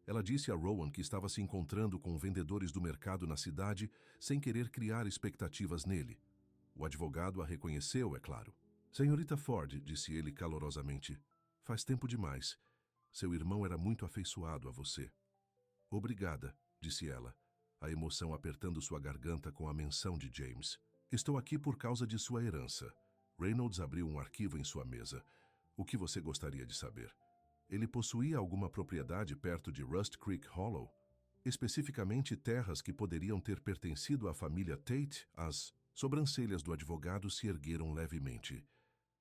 Ela disse a Rowan que estava se encontrando com vendedores do mercado na cidade sem querer criar expectativas nele. O advogado a reconheceu, é claro. Senhorita Ford, disse ele calorosamente, faz tempo demais. Seu irmão era muito afeiçoado a você. Obrigada, disse ela, a emoção apertando sua garganta com a menção de James. Estou aqui por causa de sua herança. Reynolds abriu um arquivo em sua mesa. O que você gostaria de saber? Ele possuía alguma propriedade perto de Rust Creek Hollow? Especificamente terras que poderiam ter pertencido à família Tate? As sobrancelhas do advogado se ergueram levemente.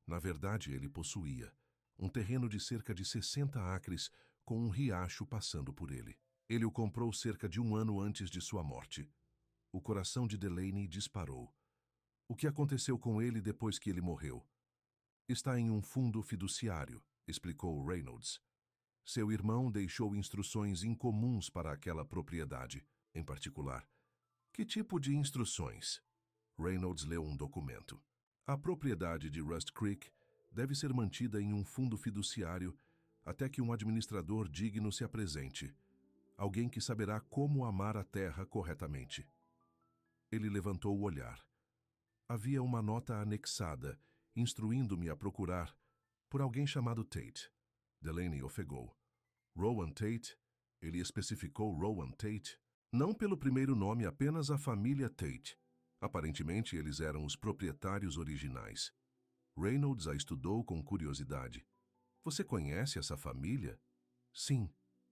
Na verdade, ele possuía um terreno de cerca de 60 acres com um riacho passando por ele. Ele o comprou cerca de 1 ano antes de sua morte. O coração de Delaney disparou. O que aconteceu com ele depois que ele morreu? Está em um fundo fiduciário, explicou Reynolds. Seu irmão deixou instruções incomuns para aquela propriedade, em particular. Que tipo de instruções? Reynolds leu um documento. A propriedade de Rust Creek deve ser mantida em um fundo fiduciário até que um administrador digno se apresente. Alguém que saberá como amar a terra corretamente. Ele levantou o olhar. Havia uma nota anexada, instruindo-me a procurar por alguém chamado Tate. Delaney ofegou. Rowan Tate? Ele especificou Rowan Tate? Não pelo primeiro nome, apenas a família Tate. Aparentemente, eles eram os proprietários originais. Reynolds a estudou com curiosidade. Você conhece essa família? Sim,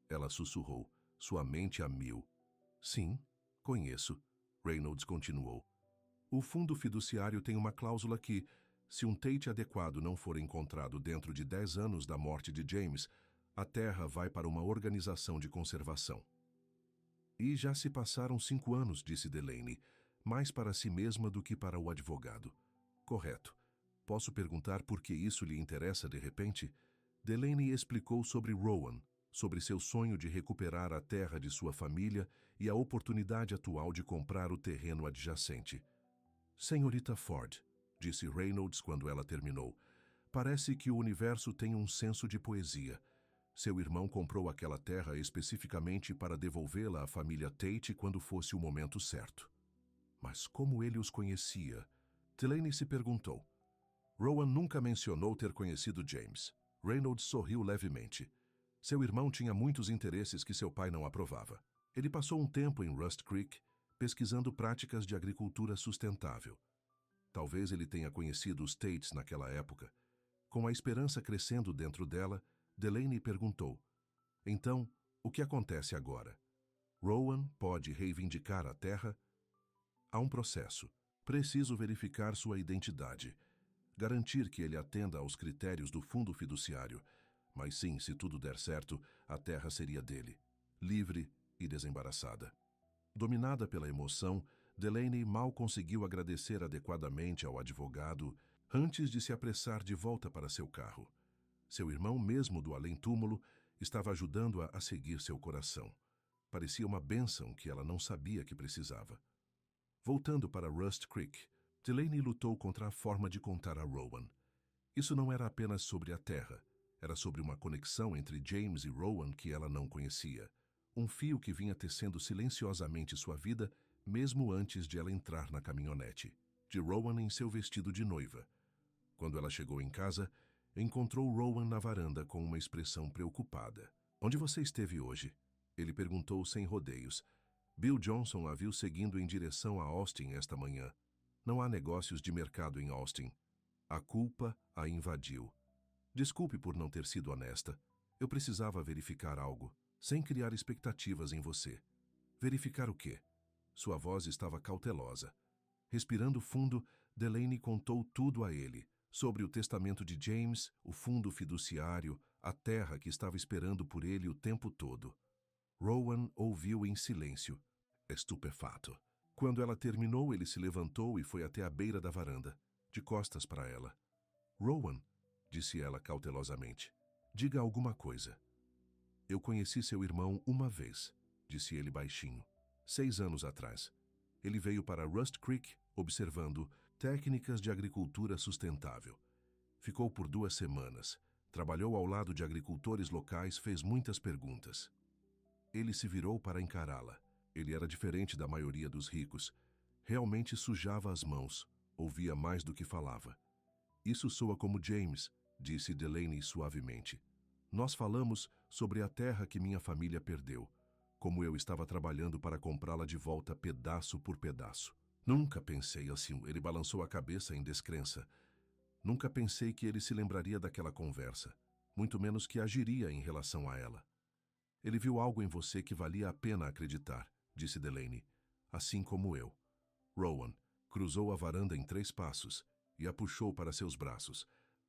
ela sussurrou, sua mente a mil. Sim, conheço, Reynolds continuou. O fundo fiduciário tem uma cláusula que, se um Tate adequado não for encontrado dentro de 10 anos da morte de James, a terra vai para uma organização de conservação. E já se passaram 5 anos, disse Delaney, mais para si mesma do que para o advogado. Correto. Posso perguntar por que isso lhe interessa de repente? Delaney explicou sobre Rowan, sobre seu sonho de recuperar a terra de sua família e a oportunidade atual de comprar o terreno adjacente. Senhorita Ford, disse Reynolds quando ela terminou, parece que o universo tem um senso de poesia. Seu irmão comprou aquela terra especificamente para devolvê-la à família Tate quando fosse o momento certo. Mas como ele os conhecia? Delaney se perguntou. Rowan nunca mencionou ter conhecido James. Reynolds sorriu levemente. Seu irmão tinha muitos interesses que seu pai não aprovava. Ele passou um tempo em Rust Creek, pesquisando práticas de agricultura sustentável. Talvez ele tenha conhecido os Tates naquela época. Com a esperança crescendo dentro dela, Delaney perguntou: então, o que acontece agora? Rowan pode reivindicar a terra? Há um processo. Preciso verificar sua identidade. Garantir que ele atenda aos critérios do fundo fiduciário. Mas sim, se tudo der certo, a terra seria dele, livre e desembaraçada. Dominada pela emoção, Delaney mal conseguiu agradecer adequadamente ao advogado antes de se apressar de volta para seu carro. Seu irmão, mesmo do além-túmulo, estava ajudando-a a seguir seu coração. Parecia uma bênção que ela não sabia que precisava. Voltando para Rust Creek, Delaney lutou contra a forma de contar a Rowan. Isso não era apenas sobre a terra, era sobre uma conexão entre James e Rowan que ela não conhecia. Um fio que vinha tecendo silenciosamente sua vida, mesmo antes de ela entrar na caminhonete, de Rowan em seu vestido de noiva. Quando ela chegou em casa, encontrou Rowan na varanda com uma expressão preocupada. Onde você esteve hoje? Ele perguntou sem rodeios. Bill Johnson a viu seguindo em direção a Austin esta manhã. Não há negócios de mercado em Austin. A culpa a invadiu. Desculpe por não ter sido honesta. Eu precisava verificar algo, sem criar expectativas em você. Verificar o quê? Sua voz estava cautelosa. Respirando fundo, Delaney contou tudo a ele, sobre o testamento de James, o fundo fiduciário, a terra que estava esperando por ele o tempo todo. Rowan ouviu em silêncio, estupefato. Quando ela terminou, ele se levantou e foi até a beira da varanda, de costas para ela. Rowan, disse ela cautelosamente, diga alguma coisa. Eu conheci seu irmão uma vez, disse ele baixinho, 6 anos atrás. Ele veio para Rust Creek observando técnicas de agricultura sustentável. Ficou por 2 semanas, trabalhou ao lado de agricultores locais, fez muitas perguntas. Ele se virou para encará-la. Ele era diferente da maioria dos ricos. Realmente sujava as mãos, ouvia mais do que falava. Isso soa como James, disse Delaney suavemente. Nós falamos sobre a terra que minha família perdeu, como eu estava trabalhando para comprá-la de volta pedaço por pedaço. Nunca pensei assim, ele balançou a cabeça em descrença. Nunca pensei que ele se lembraria daquela conversa, muito menos que agiria em relação a ela. Ele viu algo em você que valia a pena acreditar, disse Delaney, assim como eu. Rowan cruzou a varanda em 3 passos e a puxou para seus braços,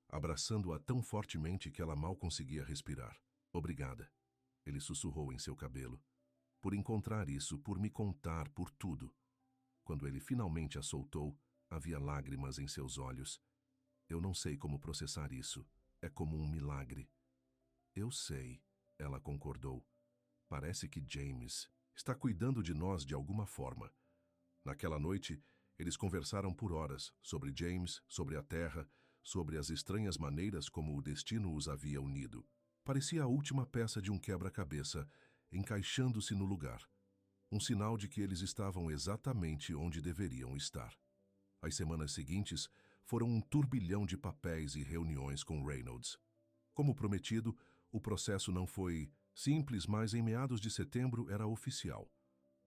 abraçando-a tão fortemente que ela mal conseguia respirar. Obrigada, ele sussurrou em seu cabelo, por encontrar isso, por me contar, por tudo. Quando ele finalmente a soltou, havia lágrimas em seus olhos. Eu não sei como processar isso. É como um milagre. Eu sei, ela concordou. Parece que James está cuidando de nós de alguma forma. Naquela noite, eles conversaram por horas sobre James, sobre a terra, sobre as estranhas maneiras como o destino os havia unido. Parecia a última peça de um quebra-cabeça, encaixando-se no lugar. Um sinal de que eles estavam exatamente onde deveriam estar. As semanas seguintes foram um turbilhão de papéis e reuniões com Reynolds. Como prometido, o processo não foi simples, mas em meados de setembro era oficial.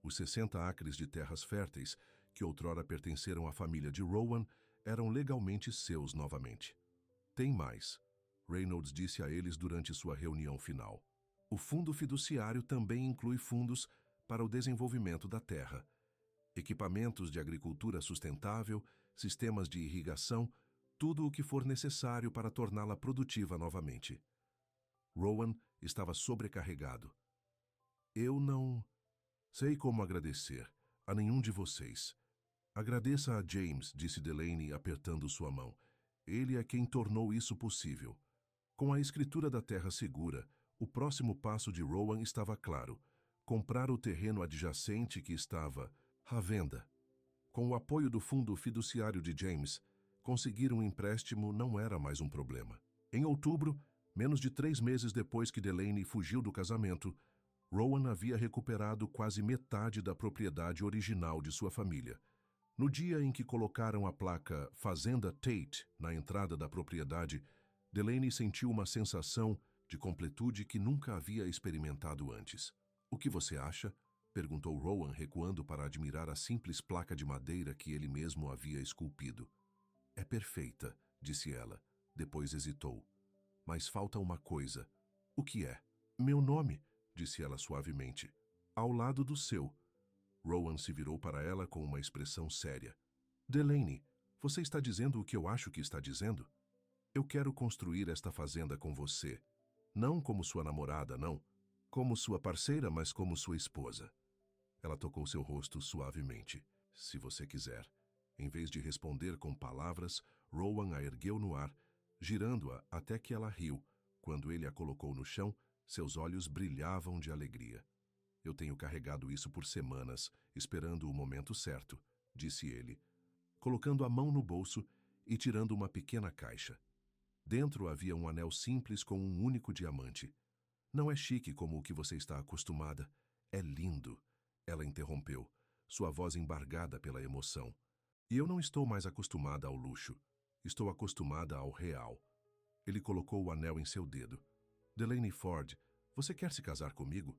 Os 60 acres de terras férteis, que outrora pertenceram à família de Rowan, eram legalmente seus novamente. Tem mais, Reynolds disse a eles durante sua reunião final. O fundo fiduciário também inclui fundos para o desenvolvimento da terra, equipamentos de agricultura sustentável, sistemas de irrigação, tudo o que for necessário para torná-la produtiva novamente. Rowan estava sobrecarregado. Eu não sei como agradecer a nenhum de vocês. Agradeça a James, disse Delaney apertando sua mão. Ele é quem tornou isso possível. Com a escritura da terra segura, o próximo passo de Rowan estava claro: comprar o terreno adjacente que estava à venda. Com o apoio do fundo fiduciário de James, conseguir um empréstimo não era mais um problema. Em outubro, menos de 3 meses depois que Delaney fugiu do casamento, Rowan havia recuperado quase metade da propriedade original de sua família. No dia em que colocaram a placa Fazenda Tate na entrada da propriedade, Delaney sentiu uma sensação de completude que nunca havia experimentado antes. O que você acha? Perguntou Rowan, recuando para admirar a simples placa de madeira que ele mesmo havia esculpido. É perfeita, disse ela. Depois hesitou. Mas falta uma coisa. O que é? Meu nome, disse ela suavemente. Ao lado do seu. Rowan se virou para ela com uma expressão séria. Delaney, você está dizendo o que eu acho que está dizendo? Eu quero construir esta fazenda com você. Não como sua namorada, não. Como sua parceira, mas como sua esposa. Ela tocou seu rosto suavemente. Se você quiser. Em vez de responder com palavras, Rowan a ergueu no ar, girando-a até que ela riu. Quando ele a colocou no chão, seus olhos brilhavam de alegria. Eu tenho carregado isso por semanas, esperando o momento certo, disse ele, colocando a mão no bolso e tirando uma pequena caixa. Dentro havia um anel simples com um único diamante. Não é chique como o que você está acostumada. É lindo, ela interrompeu, sua voz embargada pela emoção. E eu não estou mais acostumada ao luxo. Estou acostumada ao real. Ele colocou o anel em seu dedo. Delaney Ford, você quer se casar comigo?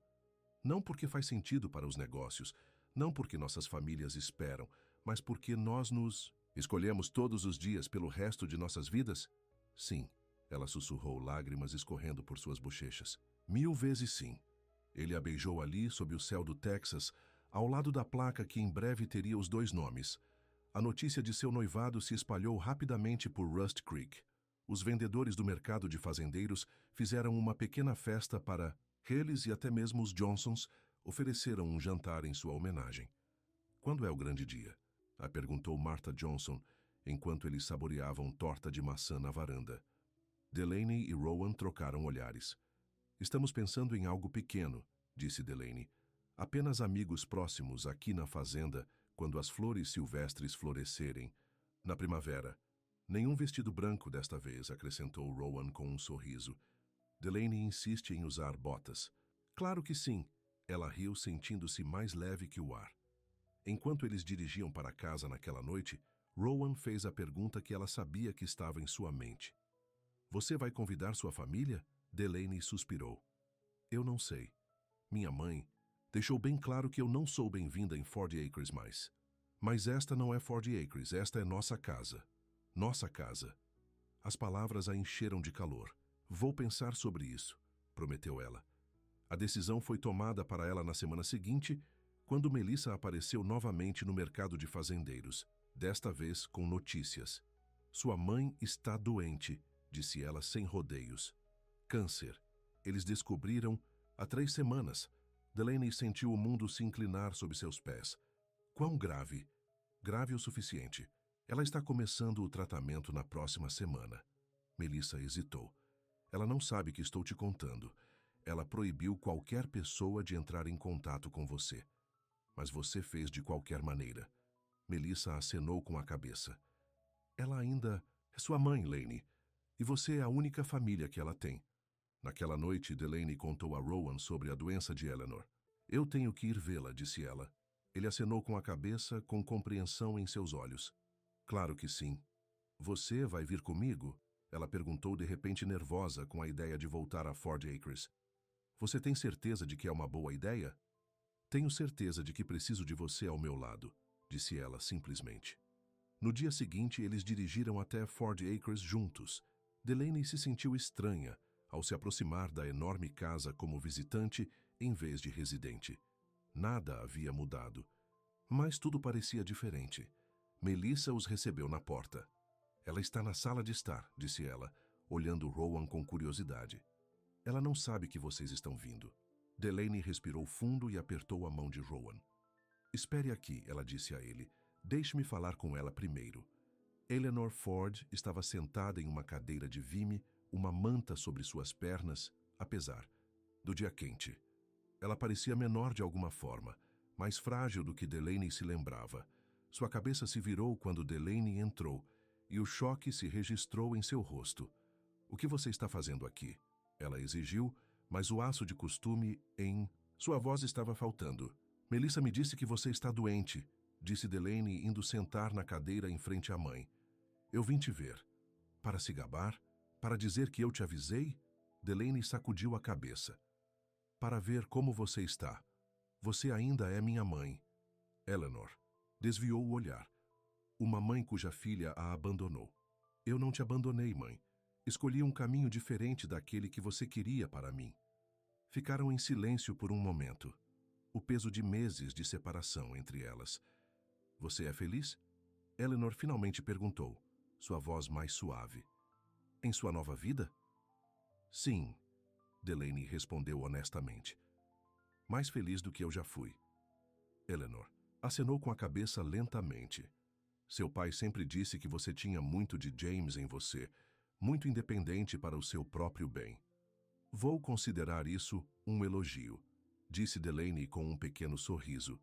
Não porque faz sentido para os negócios, não porque nossas famílias esperam, mas porque nós nos escolhemos todos os dias pelo resto de nossas vidas? Sim, ela sussurrou, lágrimas escorrendo por suas bochechas. 1000 vezes sim. Ele a beijou ali, sob o céu do Texas, ao lado da placa que em breve teria os 2 nomes. A notícia de seu noivado se espalhou rapidamente por Rust Creek. Os vendedores do mercado de fazendeiros fizeram uma pequena festa para eles e até mesmo os Johnsons ofereceram um jantar em sua homenagem. Quando é o grande dia? A perguntou Martha Johnson, enquanto eles saboreavam torta de maçã na varanda. Delaney e Rowan trocaram olhares. Estamos pensando em algo pequeno, disse Delaney. Apenas amigos próximos aqui na fazenda quando as flores silvestres florescerem. Na primavera. Nenhum vestido branco desta vez, acrescentou Rowan com um sorriso. Delaney insiste em usar botas. Claro que sim. Ela riu, sentindo-se mais leve que o ar. Enquanto eles dirigiam para casa naquela noite, Rowan fez a pergunta que ela sabia que estava em sua mente. Você vai convidar sua família? Delaney suspirou. Eu não sei. Minha mãe deixou bem claro que eu não sou bem-vinda em Ford Acres mais. Mas esta não é Ford Acres, esta é nossa casa. Nossa casa. As palavras a encheram de calor. Vou pensar sobre isso, prometeu ela. A decisão foi tomada para ela na semana seguinte, quando Melissa apareceu novamente no mercado de fazendeiros, desta vez com notícias. Sua mãe está doente, disse ela sem rodeios. Câncer. Eles descobriram há 3 semanas. Delaney sentiu o mundo se inclinar sob seus pés. Quão grave? Grave o suficiente. Ela está começando o tratamento na próxima semana. Melissa hesitou. Ela não sabe que estou te contando. Ela proibiu qualquer pessoa de entrar em contato com você. Mas você fez de qualquer maneira. Melissa acenou com a cabeça. Ela ainda é sua mãe, Laney. E você é a única família que ela tem. Naquela noite, Delaney contou a Rowan sobre a doença de Eleanor. Eu tenho que ir vê-la, disse ela. Ele acenou com a cabeça, com compreensão em seus olhos. Claro que sim. Você vai vir comigo? Ela perguntou de repente nervosa com a ideia de voltar a Ford Acres. Você tem certeza de que é uma boa ideia? Tenho certeza de que preciso de você ao meu lado, disse ela simplesmente. No dia seguinte, eles dirigiram até Ford Acres juntos. Delaney se sentiu estranha ao se aproximar da enorme casa como visitante em vez de residente. Nada havia mudado. Mas tudo parecia diferente. Melissa os recebeu na porta. Ela está na sala de estar, disse ela, olhando Rowan com curiosidade. Ela não sabe que vocês estão vindo. Delaney respirou fundo e apertou a mão de Rowan. Espere aqui, ela disse a ele. Deixe-me falar com ela primeiro. Eleanor Ford estava sentada em uma cadeira de vime, uma manta sobre suas pernas, apesar do dia quente. Ela parecia menor de alguma forma, mais frágil do que Delaney se lembrava. Sua cabeça se virou quando Delaney entrou, e o choque se registrou em seu rosto. O que você está fazendo aqui? Ela exigiu, mas o aço de costume em sua voz estava faltando. Melissa me disse que você está doente, disse Delaney indo sentar na cadeira em frente à mãe. Eu vim te ver. Para se gabar? Para dizer que eu te avisei? Delaney sacudiu a cabeça. Para ver como você está. Você ainda é minha mãe. Eleanor desviou o olhar. Uma mãe cuja filha a abandonou. Eu não te abandonei, mãe. Escolhi um caminho diferente daquele que você queria para mim. Ficaram em silêncio por um momento. O peso de meses de separação entre elas. Você é feliz? Eleanor finalmente perguntou, sua voz mais suave. Em sua nova vida? Sim, Delaney respondeu honestamente. Mais feliz do que eu já fui. Eleanor acenou com a cabeça lentamente. Seu pai sempre disse que você tinha muito de James em você, muito independente para o seu próprio bem. Vou considerar isso um elogio, disse Delaney com um pequeno sorriso.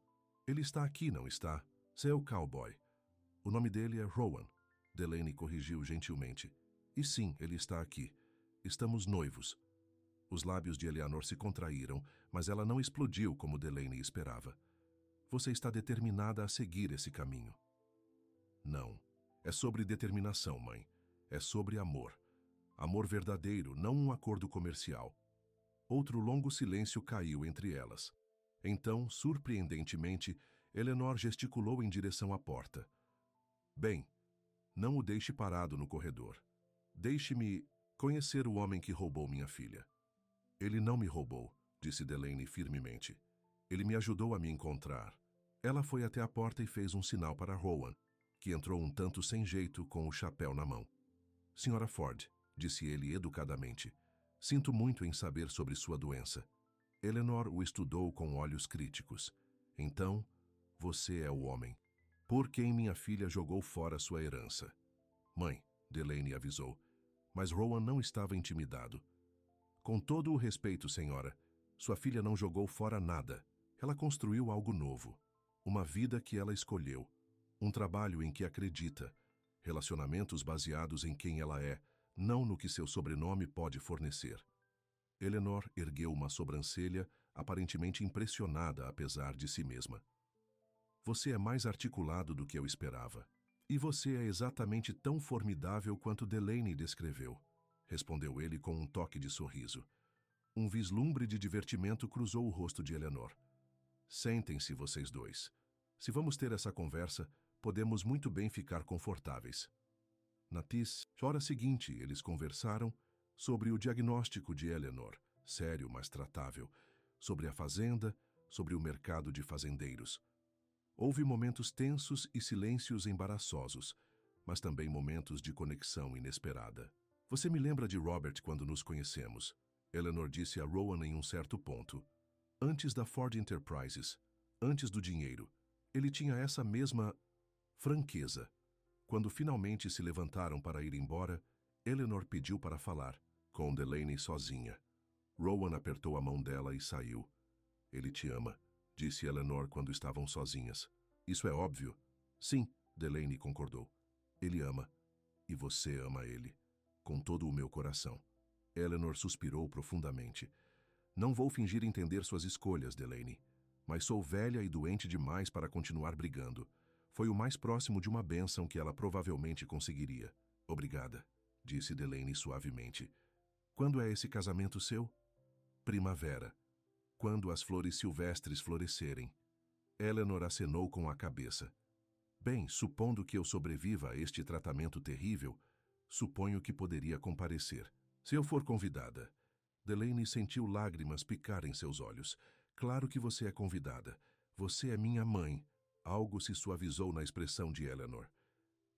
Ele está aqui, não está? Seu cowboy. O nome dele é Rowan, Delaney corrigiu gentilmente. E sim, ele está aqui. Estamos noivos. Os lábios de Eleanor se contraíram, mas ela não explodiu como Delaney esperava. Você está determinada a seguir esse caminho. Não. É sobre determinação, mãe. É sobre amor. Amor verdadeiro, não um acordo comercial. Outro longo silêncio caiu entre elas. Então, surpreendentemente, Eleanor gesticulou em direção à porta. Bem, não o deixe parado no corredor. Deixe-me conhecer o homem que roubou minha filha. Ele não me roubou, disse Delaney firmemente. Ele me ajudou a me encontrar. Ela foi até a porta e fez um sinal para Rowan, que entrou um tanto sem jeito com o chapéu na mão. Senhora Ford, disse ele educadamente, sinto muito em saber sobre sua doença. Eleanor o estudou com olhos críticos. Então, você é o homem, por quem minha filha jogou fora sua herança. Mãe, Delaney avisou, mas Rowan não estava intimidado. Com todo o respeito, senhora, sua filha não jogou fora nada. Ela construiu algo novo. Uma vida que ela escolheu. Um trabalho em que acredita. Relacionamentos baseados em quem ela é, não no que seu sobrenome pode fornecer. Eleanor ergueu uma sobrancelha, aparentemente impressionada apesar de si mesma. Você é mais articulado do que eu esperava. E você é exatamente tão formidável quanto Delaney descreveu, respondeu ele com um toque de sorriso. Um vislumbre de divertimento cruzou o rosto de Eleanor. Sentem-se vocês dois. Se vamos ter essa conversa, podemos muito bem ficar confortáveis. Na hora seguinte, eles conversaram sobre o diagnóstico de Eleanor, sério, mas tratável, sobre a fazenda, sobre o mercado de fazendeiros. Houve momentos tensos e silêncios embaraçosos, mas também momentos de conexão inesperada. Você me lembra de Robert quando nos conhecemos, Eleanor disse a Rowan em um certo ponto. Antes da Ford Enterprises, antes do dinheiro, ele tinha essa mesma franqueza. Quando finalmente se levantaram para ir embora, Eleanor pediu para falar, com Delaney sozinha. Rowan apertou a mão dela e saiu. Ele te ama, disse Eleanor quando estavam sozinhas. Isso é óbvio. Sim, Delaney concordou. Ele ama. E você ama ele. Com todo o meu coração. Eleanor suspirou profundamente. Não vou fingir entender suas escolhas, Delaney. Mas sou velha e doente demais para continuar brigando. Foi o mais próximo de uma bênção que ela provavelmente conseguiria. Obrigada, disse Delaney suavemente. Quando é esse casamento seu? Primavera. Quando as flores silvestres florescerem. Eleanor acenou com a cabeça. Bem, supondo que eu sobreviva a este tratamento terrível, suponho que poderia comparecer. Se eu for convidada. Delaney sentiu lágrimas picar em seus olhos. Claro que você é convidada. Você é minha mãe. Algo se suavizou na expressão de Eleanor.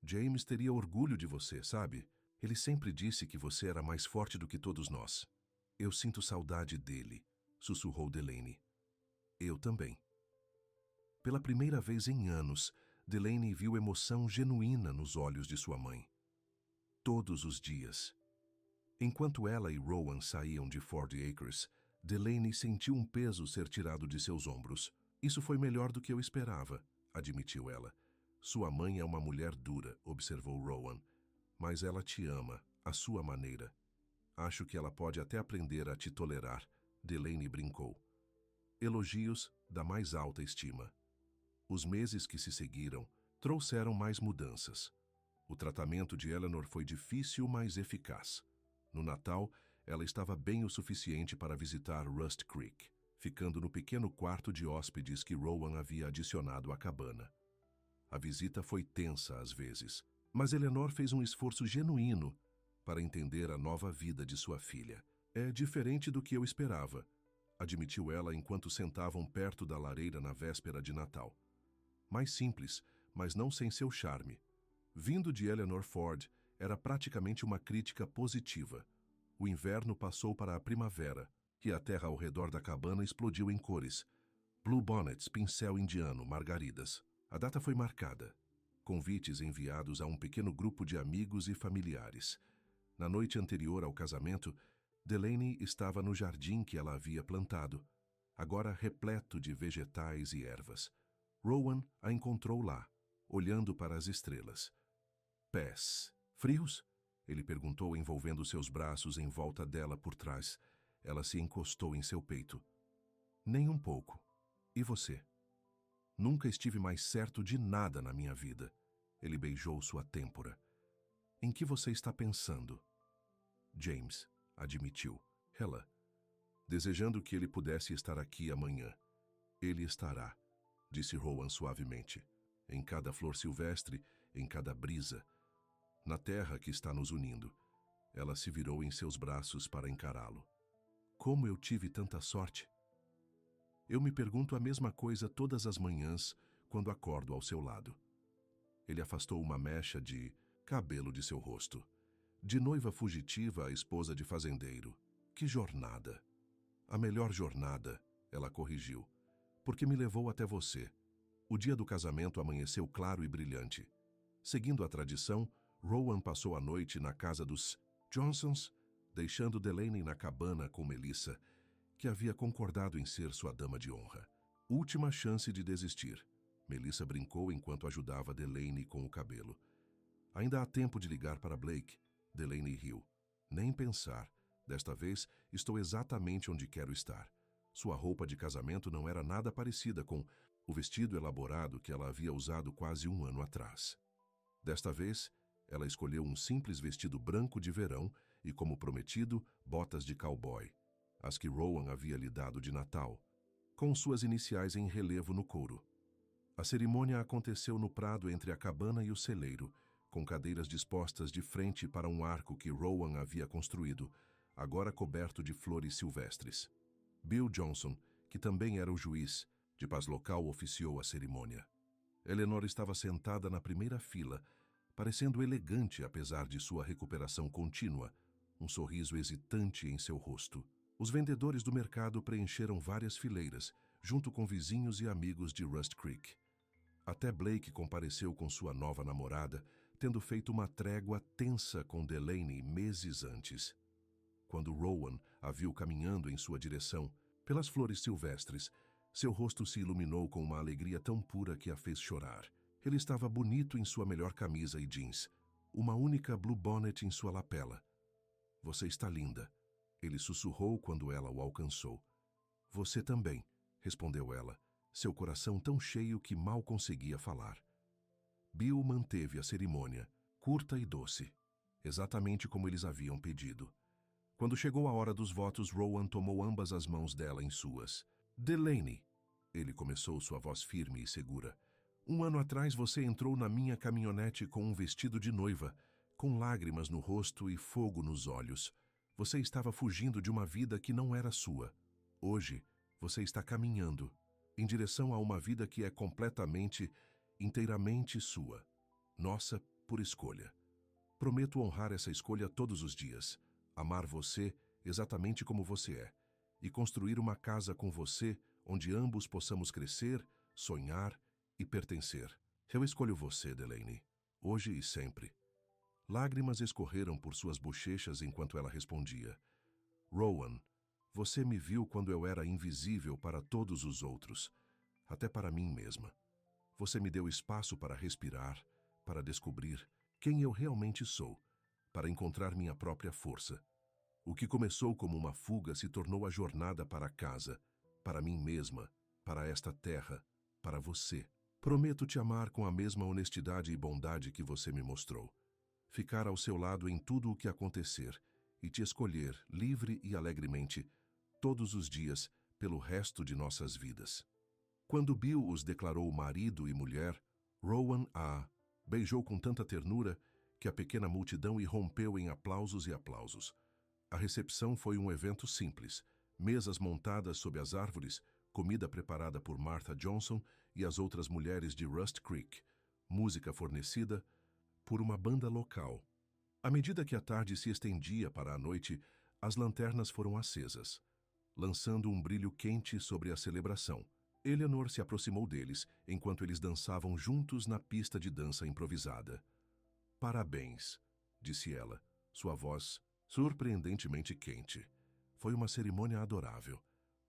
James teria orgulho de você, sabe? Ele sempre disse que você era mais forte do que todos nós. Eu sinto saudade dele, sussurrou Delaney. Eu também. Pela primeira vez em anos, Delaney viu emoção genuína nos olhos de sua mãe. Todos os dias. Enquanto ela e Rowan saíam de Ford Acres, Delaney sentiu um peso ser tirado de seus ombros. Isso foi melhor do que eu esperava, admitiu ela. Sua mãe é uma mulher dura, observou Rowan. Mas ela te ama, à sua maneira. Acho que ela pode até aprender a te tolerar, Delaney brincou. Elogios da mais alta estima. Os meses que se seguiram trouxeram mais mudanças. O tratamento de Eleanor foi difícil, mas eficaz. No Natal, ela estava bem o suficiente para visitar Rust Creek, ficando no pequeno quarto de hóspedes que Rowan havia adicionado à cabana. A visita foi tensa às vezes, mas Eleanor fez um esforço genuíno para entender a nova vida de sua filha. É diferente do que eu esperava, admitiu ela enquanto sentavam perto da lareira na véspera de Natal. Mais simples, mas não sem seu charme. Vindo de Eleanor Ford, era praticamente uma crítica positiva. O inverno passou para a primavera, e a terra ao redor da cabana explodiu em cores. Bluebonnets, pincel indiano, margaridas. A data foi marcada. Convites enviados a um pequeno grupo de amigos e familiares. Na noite anterior ao casamento, Delaney estava no jardim que ela havia plantado, agora repleto de vegetais e ervas. Rowan a encontrou lá, olhando para as estrelas. Pés frios? Ele perguntou, envolvendo seus braços em volta dela por trás. Ela se encostou em seu peito. Nem um pouco. E você? Nunca estive mais certo de nada na minha vida. Ele beijou sua têmpora. Em que você está pensando? James, admitiu. Ela, desejando que ele pudesse estar aqui amanhã. Ele estará, disse Rowan suavemente. Em cada flor silvestre, em cada brisa. Na terra que está nos unindo. Ela se virou em seus braços para encará-lo. Como eu tive tanta sorte! Eu me pergunto a mesma coisa todas as manhãs quando acordo ao seu lado. Ele afastou uma mecha de cabelo de seu rosto. De noiva fugitiva à esposa de fazendeiro. Que jornada! A melhor jornada, ela corrigiu, porque me levou até você. O dia do casamento amanheceu claro e brilhante. Seguindo a tradição, Rowan passou a noite na casa dos Johnsons, deixando Delaney na cabana com Melissa, que havia concordado em ser sua dama de honra. Última chance de desistir. Melissa brincou enquanto ajudava Delaney com o cabelo. Ainda há tempo de ligar para Blake. Delaney riu. Nem pensar. Desta vez, estou exatamente onde quero estar. Sua roupa de casamento não era nada parecida com o vestido elaborado que ela havia usado quase um ano atrás. Desta vez, ela escolheu um simples vestido branco de verão e, como prometido, botas de cowboy, as que Rowan havia lhe dado de Natal, com suas iniciais em relevo no couro. A cerimônia aconteceu no prado entre a cabana e o celeiro, com cadeiras dispostas de frente para um arco que Rowan havia construído, agora coberto de flores silvestres. Bill Johnson, que também era o juiz de paz local, oficiou a cerimônia. Eleanor estava sentada na primeira fila, parecendo elegante apesar de sua recuperação contínua, um sorriso hesitante em seu rosto. Os vendedores do mercado preencheram várias fileiras, junto com vizinhos e amigos de Rust Creek. Até Blake compareceu com sua nova namorada, tendo feito uma trégua tensa com Delaney meses antes. Quando Rowan a viu caminhando em sua direção, pelas flores silvestres, seu rosto se iluminou com uma alegria tão pura que a fez chorar. Ele estava bonito em sua melhor camisa e jeans, uma única bluebonnet em sua lapela. Você está linda, ele sussurrou quando ela o alcançou. Você também, respondeu ela, seu coração tão cheio que mal conseguia falar. Bill manteve a cerimônia, curta e doce, exatamente como eles haviam pedido. Quando chegou a hora dos votos, Rowan tomou ambas as mãos dela em suas. Delaney, ele começou, sua voz firme e segura. Um ano atrás você entrou na minha caminhonete com um vestido de noiva, com lágrimas no rosto e fogo nos olhos. Você estava fugindo de uma vida que não era sua. Hoje, você está caminhando em direção a uma vida que é completamente, inteiramente sua. Nossa, por escolha. Prometo honrar essa escolha todos os dias. Amar você exatamente como você é. E construir uma casa com você onde ambos possamos crescer, sonhar e pertencer. Eu escolho você, Delaney. Hoje e sempre. Lágrimas escorreram por suas bochechas enquanto ela respondia. Rowan, você me viu quando eu era invisível para todos os outros, até para mim mesma. Você me deu espaço para respirar, para descobrir quem eu realmente sou, para encontrar minha própria força. O que começou como uma fuga se tornou a jornada para casa, para mim mesma, para esta terra, para você. Prometo te amar com a mesma honestidade e bondade que você me mostrou. Ficar ao seu lado em tudo o que acontecer e te escolher, livre e alegremente, todos os dias, pelo resto de nossas vidas. Quando Bill os declarou marido e mulher, Rowan a beijou com tanta ternura que a pequena multidão irrompeu em aplausos e aplausos. A recepção foi um evento simples. Mesas montadas sob as árvores, comida preparada por Martha Johnson e as outras mulheres de Rust Creek, música fornecida por uma banda local. À medida que a tarde se estendia para a noite, as lanternas foram acesas, lançando um brilho quente sobre a celebração. Eleanor se aproximou deles enquanto eles dançavam juntos na pista de dança improvisada. "Parabéns", disse ela, sua voz surpreendentemente quente. "Foi uma cerimônia adorável."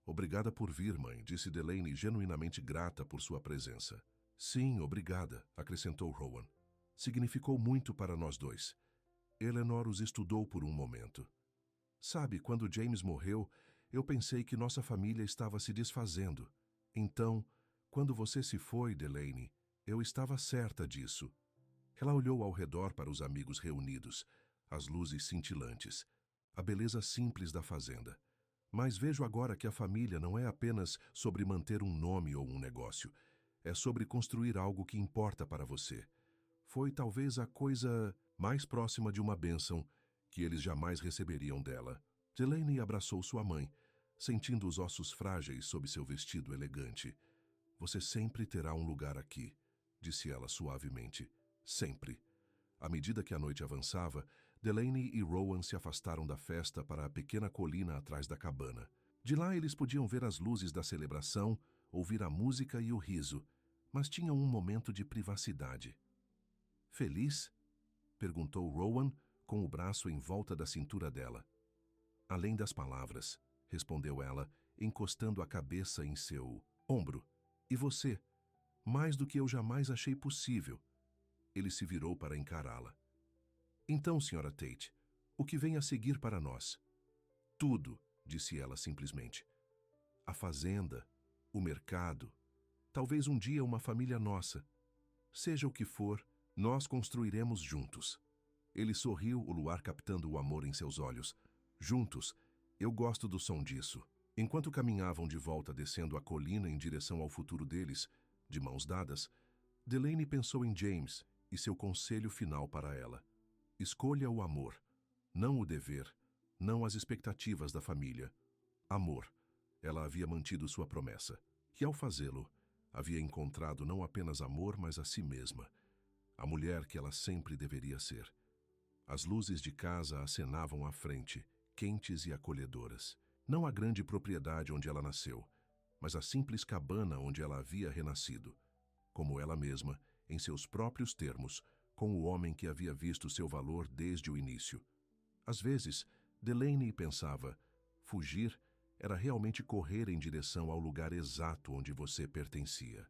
"Obrigada por vir, mãe", disse Delaney, genuinamente grata por sua presença. "Sim, obrigada", acrescentou Rowan. "Significou muito para nós dois." Eleanor os estudou por um momento. "Sabe, quando James morreu, eu pensei que nossa família estava se desfazendo. Então, quando você se foi, Delaney, eu estava certa disso." Ela olhou ao redor para os amigos reunidos, as luzes cintilantes, a beleza simples da fazenda. "Mas vejo agora que a família não é apenas sobre manter um nome ou um negócio. É sobre construir algo que importa para você. Foi talvez a coisa mais próxima de uma bênção que eles jamais receberiam dela." Delaney abraçou sua mãe, sentindo os ossos frágeis sob seu vestido elegante. "Você sempre terá um lugar aqui", disse ela suavemente. "Sempre." À medida que a noite avançava, Delaney e Rowan se afastaram da festa para a pequena colina atrás da cabana. De lá eles podiam ver as luzes da celebração, ouvir a música e o riso, mas tinham um momento de privacidade. "Feliz?" perguntou Rowan, com o braço em volta da cintura dela. "Além das palavras", respondeu ela, encostando a cabeça em seu ombro. "E você? Mais do que eu jamais achei possível." Ele se virou para encará-la. "Então, Sra. Tate, o que vem a seguir para nós?" "Tudo", disse ela simplesmente. "A fazenda, o mercado, talvez um dia uma família nossa. Seja o que for, nós construiremos juntos." Ele sorriu, o luar captando o amor em seus olhos. "Juntos, eu gosto do som disso." Enquanto caminhavam de volta descendo a colina em direção ao futuro deles, de mãos dadas, Delaney pensou em James e seu conselho final para ela. Escolha o amor, não o dever, não as expectativas da família. Amor. Ela havia mantido sua promessa. E ao fazê-lo, havia encontrado não apenas amor, mas a si mesma. A mulher que ela sempre deveria ser. As luzes de casa acenavam à frente, quentes e acolhedoras. Não a grande propriedade onde ela nasceu, mas a simples cabana onde ela havia renascido. Como ela mesma, em seus próprios termos, com o homem que havia visto seu valor desde o início. Às vezes, Delaney pensava, fugir era realmente correr em direção ao lugar exato onde você pertencia.